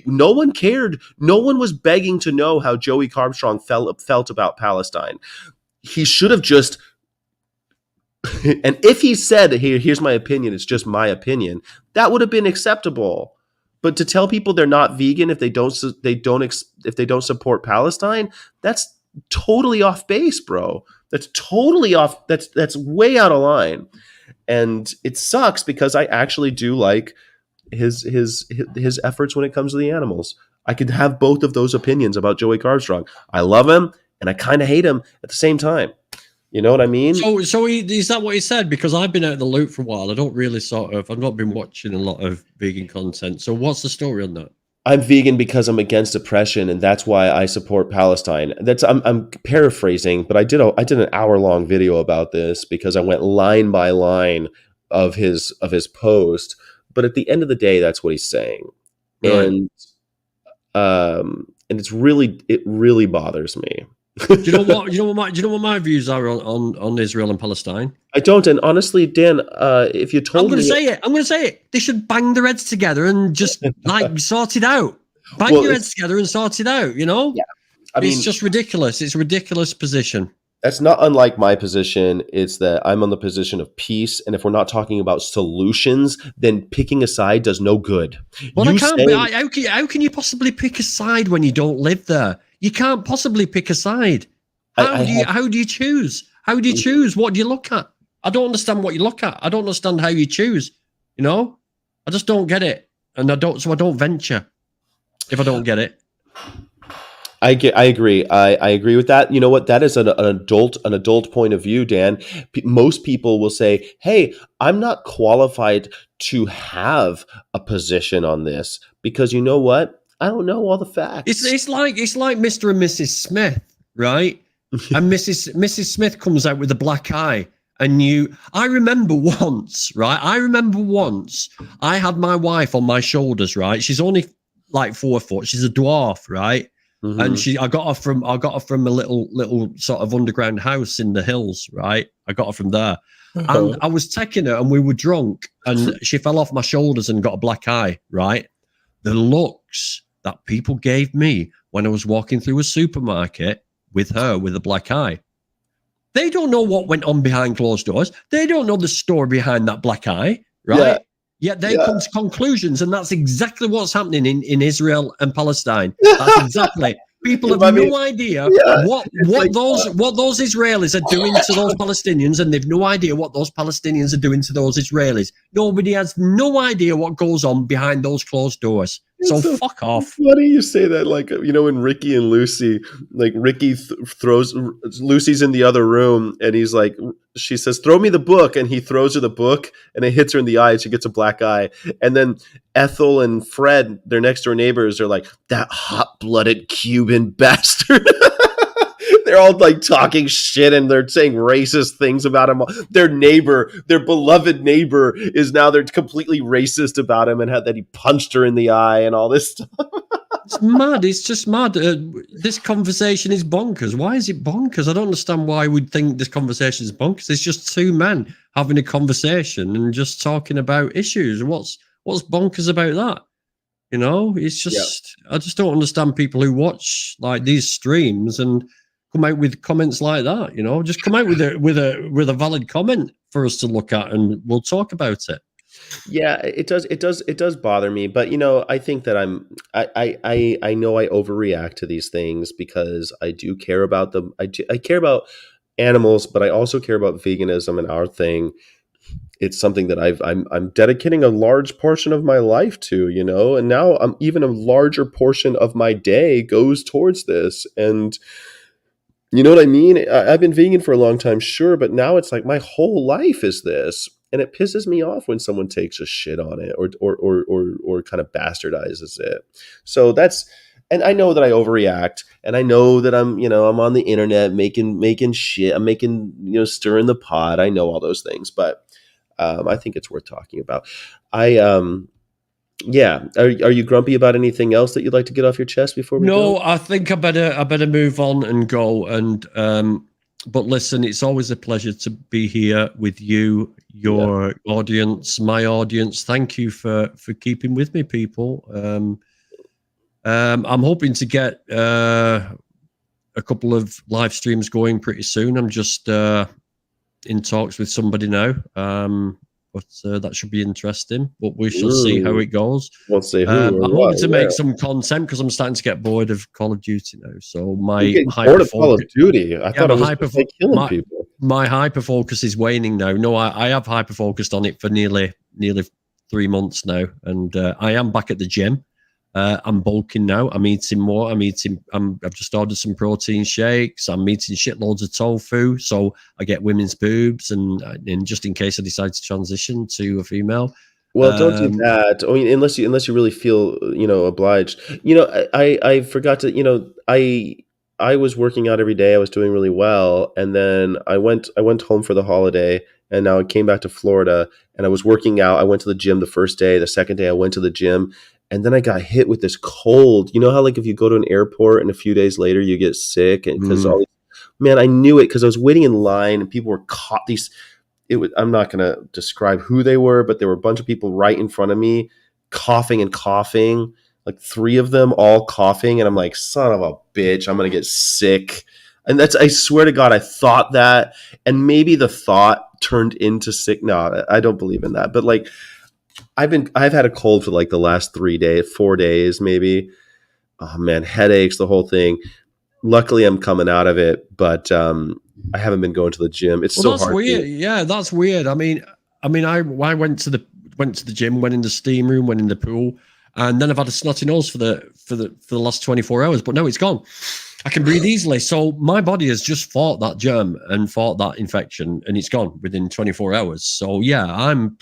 No one cared. No one was begging to know how Joey Carbstrong felt about Palestine. He should have just, and if he said, here's my opinion, it's just my opinion, that would have been acceptable. But to tell people they're not vegan if they don't support Palestine, that's totally off base, bro. That's totally off. That's way out of line, and it sucks because I actually do like his efforts when it comes to the animals. I could have both of those opinions about Joey Carbstrong. I love him and I kind of hate him at the same time. You know what I mean? So is that what he said? Because I've been out of the loop for a while. I don't really I've not been watching a lot of vegan content. So what's the story on that? I'm vegan because I'm against oppression, and that's why I support Palestine. I'm paraphrasing, but I did an hour-long video about this because I went line by line of his post. But at the end of the day, that's what he's saying, right. And it really bothers me. Do you know what my views are on Israel and Palestine? I don't, and honestly, Dan, if you told me, I'm going to say it. They should bang their heads together and just like sort it out. Bang your heads together and sort it out. You know, yeah. It's just ridiculous. It's a ridiculous position. That's not unlike my position. It's that I'm on the position of peace, and if we're not talking about solutions, then picking a side does no good. Well, how can you possibly pick a side when you don't live there? You can't possibly pick a side. How do you choose? How do you choose? What do you look at? I don't understand what you look at. I don't understand how you choose. You know, I just don't get it, and I don't venture if I don't get it. I agree. I agree with that. You know what? That is an adult point of view, Dan. Most people will say, "Hey, I'm not qualified to have a position on this because you know what? I don't know all the facts." It's like Mr. and Mrs. Smith, right? And Mrs. Smith comes out with a black eye, and I remember once I had my wife on my shoulders, right? She's only like 4 foot. She's a dwarf, right? Mm-hmm. And I got her from a little sort of underground house in the hills, right? I got her from there. And I was taking her and we were drunk and she fell off my shoulders and got a black eye, right? The looks that people gave me when I was walking through a supermarket with her with a black eye. They don't know what went on behind closed doors. They don't know the story behind that black eye, right? Yeah. Yet they come to conclusions, and that's exactly what's happening in Israel and Palestine. That's exactly People have I mean, no idea yeah, what it's like, those Israelis are doing to those Palestinians, and they've no idea what those Palestinians are doing to those Israelis. Nobody has no idea what goes on behind those closed doors. So it's so fuck off. funny you say that. Like, you know, when Ricky and Lucy, like Ricky throws Lucy's in the other room, and he's like, she says, "Throw me the book," and he throws her the book, and it hits her in the eye, and she gets a black eye. And then Ethel and Fred, their next door neighbors, are like, "That hot-blooded Cuban bastard." They're all like talking shit, and they're saying racist things about him. Their neighbor, their beloved neighbor, is now they're completely racist about him, and that he punched her in the eye and all this stuff. It's mad. It's just mad. This conversation is bonkers. Why is it bonkers? I don't understand why we'd think this conversation is bonkers. It's just two men having a conversation and just talking about issues. What's bonkers about that? You know, it's just I just don't understand people who watch like these streams and come out with comments like that. You know, just come out with a valid comment for us to look at, and we'll talk about it. Yeah, it does bother me, but you know, I think that I know I overreact to these things because I do care about them. I care about animals, but I also care about veganism and our thing. It's something that I'm dedicating a large portion of my life to, you know, and now I'm even a larger portion of my day goes towards this. And you know what I mean? I've been vegan for a long time, sure, but now it's like my whole life is this. And it pisses me off when someone takes a shit on it or kind of bastardizes it. So that's, and I know that I overreact, and I know that I'm on the internet making shit. I'm making, stirring the pot. I know all those things, but I think it's worth talking about. Yeah. Are you grumpy about anything else that you'd like to get off your chest before we go? No, I think I better move on and go. And but listen, it's always a pleasure to be here with you, your audience, my audience. Thank you for keeping with me, people. I'm hoping to get a couple of live streams going pretty soon. I'm just in talks with somebody now. But that should be interesting. But we shall see how it goes. Won't say who. I'm hoping to make some content because I'm starting to get bored of Call of Duty now. So my bored of Call of Duty. I thought it was killing people. My hyper focus is waning now. No, I have hyper focused on it for nearly 3 months now, and I am back at the gym. I'm bulking now. I'm eating more. I've just ordered some protein shakes. I'm eating shitloads of tofu, so I get women's boobs, and just in case I decide to transition to a female. Well, don't do that. I mean, unless you really feel obliged. I forgot to. I was working out every day. I was doing really well, and then I went home for the holiday, and now I came back to Florida, and I was working out. I went to the gym the first day. The second day, I went to the gym. And then I got hit with this cold. You know how like if you go to an airport and a few days later you get sick, and because I knew it because I was waiting in line and people were caught these. I'm not going to describe who they were, but there were a bunch of people right in front of me, coughing, like 3 of them all coughing, and I'm like, son of a bitch, I'm going to get sick. And I swear to God, I thought that, and maybe the thought turned into sick. No, I don't believe in that, but like. I've had a cold for like the last 4 days, maybe. Oh man, headaches, the whole thing. Luckily, I'm coming out of it, but I haven't been going to the gym. It's so hard. That's weird. Yeah, that's weird. I mean, I went to the gym, went in the steam room, went in the pool, and then I've had a snotty nose for the last 24 hours. But no, it's gone. I can breathe easily. So my body has just fought that germ and fought that infection, and it's gone within 24 hours. So yeah, I'm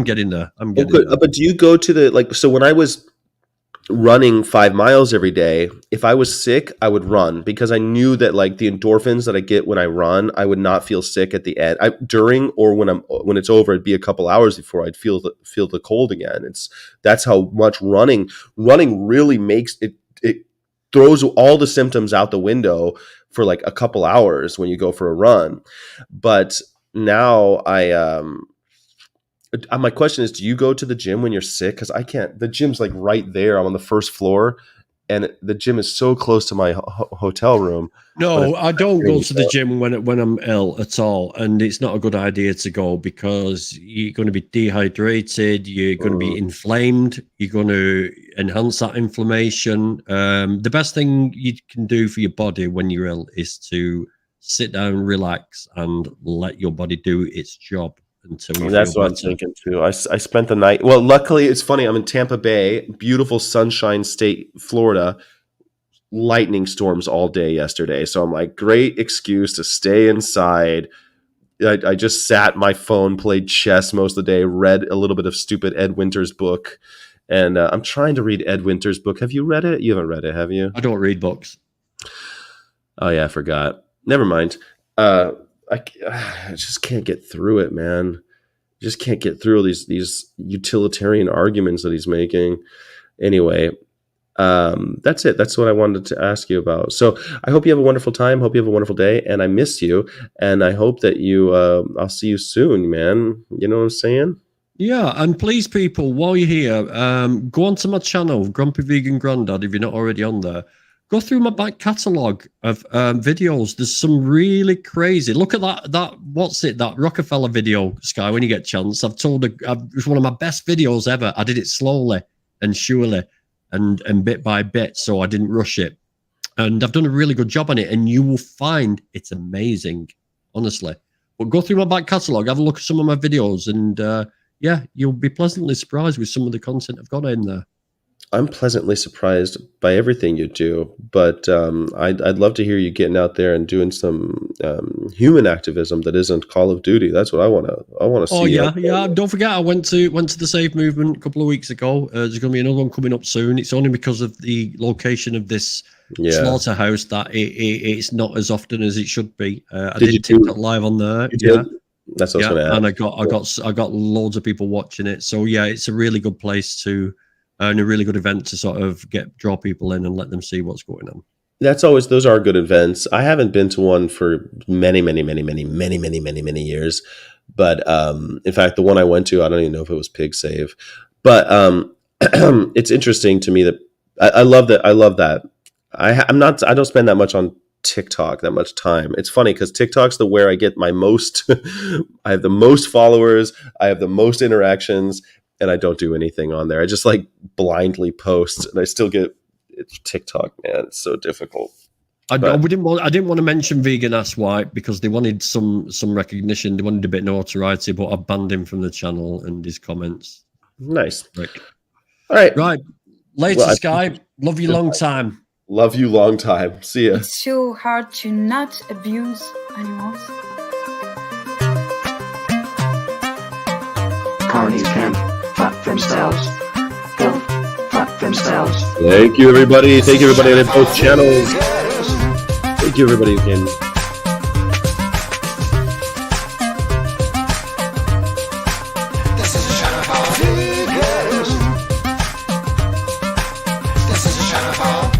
getting there. I'm getting there. But do you go to so when I was running 5 miles every day, if I was sick, I would run because I knew that like the endorphins that I get when I run, I would not feel sick at the end. During or when it's over, it'd be a couple hours before I'd feel the cold again. That's how much running really makes it. It throws all the symptoms out the window for like a couple hours when you go for a run. But now my question is, do you go to the gym when you're sick? Because I can't. The gym's like right there. I'm on the first floor, and the gym is so close to my hotel room. No, I don't go to the gym when I'm ill at all, and it's not a good idea to go because you're going to be dehydrated, you're going to be inflamed, you're going to enhance that inflammation. The best thing you can do for your body when you're ill is to sit down, relax, and let your body do its job until you That's feel what I'm better. thinking too. I spent the night. Well, luckily, it's funny. I'm in Tampa Bay, beautiful Sunshine State, Florida. Lightning storms all day yesterday, so I'm like, great excuse to stay inside. I just sat my phone, played chess most of the day, read a little bit of stupid Ed Winters book, and I'm trying to read Ed Winters book. Have you read it? You haven't read it, have you? I don't read books. Oh yeah, I forgot. Never mind. I just can't get through it, man. Just can't get through these utilitarian arguments that he's making. Anyway, that's it. That's what I wanted to ask you about. So I hope you have a wonderful time. Hope you have a wonderful day. And I miss you. And I hope that I'll see you soon, man. You know what I'm saying? Yeah, and please, people, while you're here, go onto my channel, Grumpy Vegan Grandad, if you're not already on there. Go through my back catalogue of videos. There's some really crazy. Look at that. What's it? That Rockefeller video, Sky. When you get a chance, it was one of my best videos ever. I did it slowly and surely, and bit by bit, so I didn't rush it. And I've done a really good job on it, and you will find it's amazing, honestly. But go through my back catalogue, have a look at some of my videos, and yeah, you'll be pleasantly surprised with some of the content I've got in there. I'm pleasantly surprised by everything you do, but I'd love to hear you getting out there and doing some human activism that isn't Call of Duty. That's what I want to see. Oh yeah. Don't forget, I went to the Save Movement a couple of weeks ago. There's going to be another one coming up soon. It's only because of the location of this slaughterhouse that it's not as often as it should be. I did TikTok live on there. Yeah. That's what I was going to ask. And I got loads of people watching it. So yeah, it's a really good place to. And a really good event to sort of draw people in and let them see what's going on. Those are good events. I haven't been to one for many years. But in fact, the one I went to, I don't even know if it was Pig Save. But it's interesting to me that I love that. I don't spend that much on TikTok, that much time. It's funny because TikTok's where I get my most. I have the most followers. I have the most interactions. And I don't do anything on there. I just like blindly post, and I still get it's TikTok, man. It's so difficult. I didn't want to mention Vegan Ass White because they wanted some recognition. They wanted a bit of notoriety, but I banned him from the channel and his comments. Nice. Rick. All right. Right. Later, Sky. Love you long time. Love you long time. See ya. It's so hard to not abuse animals. Carnies can fuck themselves. Go fuck themselves. Thank you, everybody. Thank you, everybody on both channels. Thank you, everybody, again. This is a Shadowfall. This is a Shadowfall.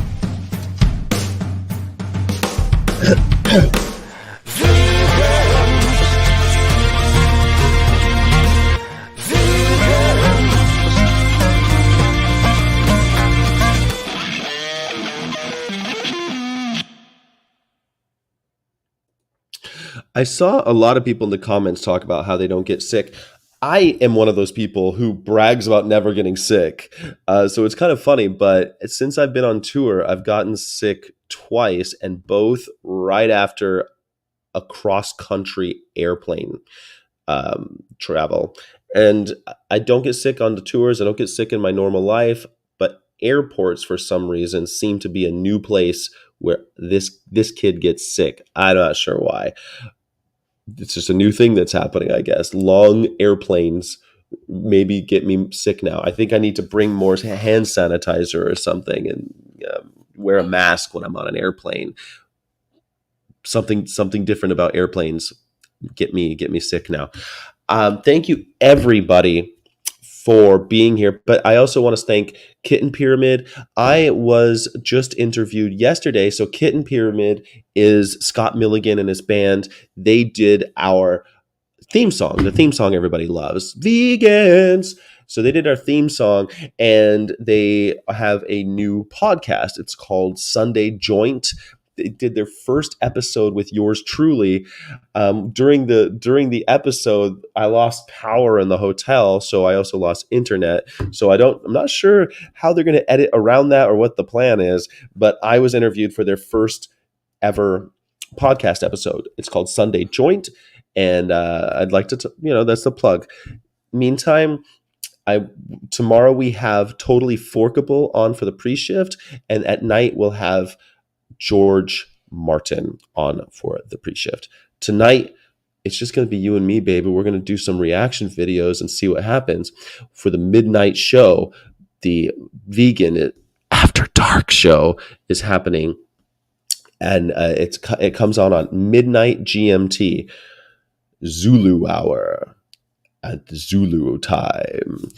I saw a lot of people in the comments talk about how they don't get sick. I am one of those people who brags about never getting sick. So it's kind of funny, but since I've been on tour, I've gotten sick twice, and both right after a cross-country airplane travel. And I don't get sick on the tours. I don't get sick in my normal life, but airports, for some reason, seem to be a new place where this kid gets sick. I'm not sure why. It's just a new thing that's happening, I guess. Long airplanes maybe get me sick now. I think I need to bring more hand sanitizer or something and wear a mask when I'm on an airplane. Something different about airplanes get me sick now. Thank you, everybody, for being here. But I also want to thank Kitten Pyramid. I was just interviewed yesterday. So Kitten Pyramid is Scott Milligan and his band. They did our theme song, the theme song everybody loves, Vegans. So they did our theme song, and they have a new podcast. It's called Sunday Joint. They did their first episode with yours truly. During the episode, I lost power in the hotel, so I also lost internet. So I'm not sure how they're going to edit around that or what the plan is. But I was interviewed for their first ever podcast episode. It's called Sunday Joint, and I'd like to, that's the plug. Meantime, tomorrow we have Totally Forkable on for the pre-shift, and at night we'll have George Martin on for the pre-shift. Tonight, it's just going to be you and me, baby. We're going to do some reaction videos and see what happens. For the midnight show, the vegan After Dark show is happening, and it comes on midnight GMT, Zulu hour, at the Zulu time.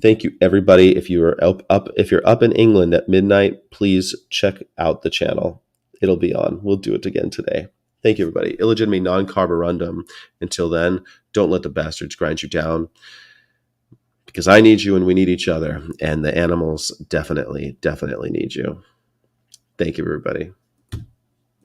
Thank you, everybody. If you're up in England at midnight, please check out the channel. It'll be on. We'll do it again today. Thank you, everybody. Illegitimate non-carborundum. Until then, don't let the bastards grind you down, because I need you and we need each other, and the animals definitely need you. Thank you, everybody.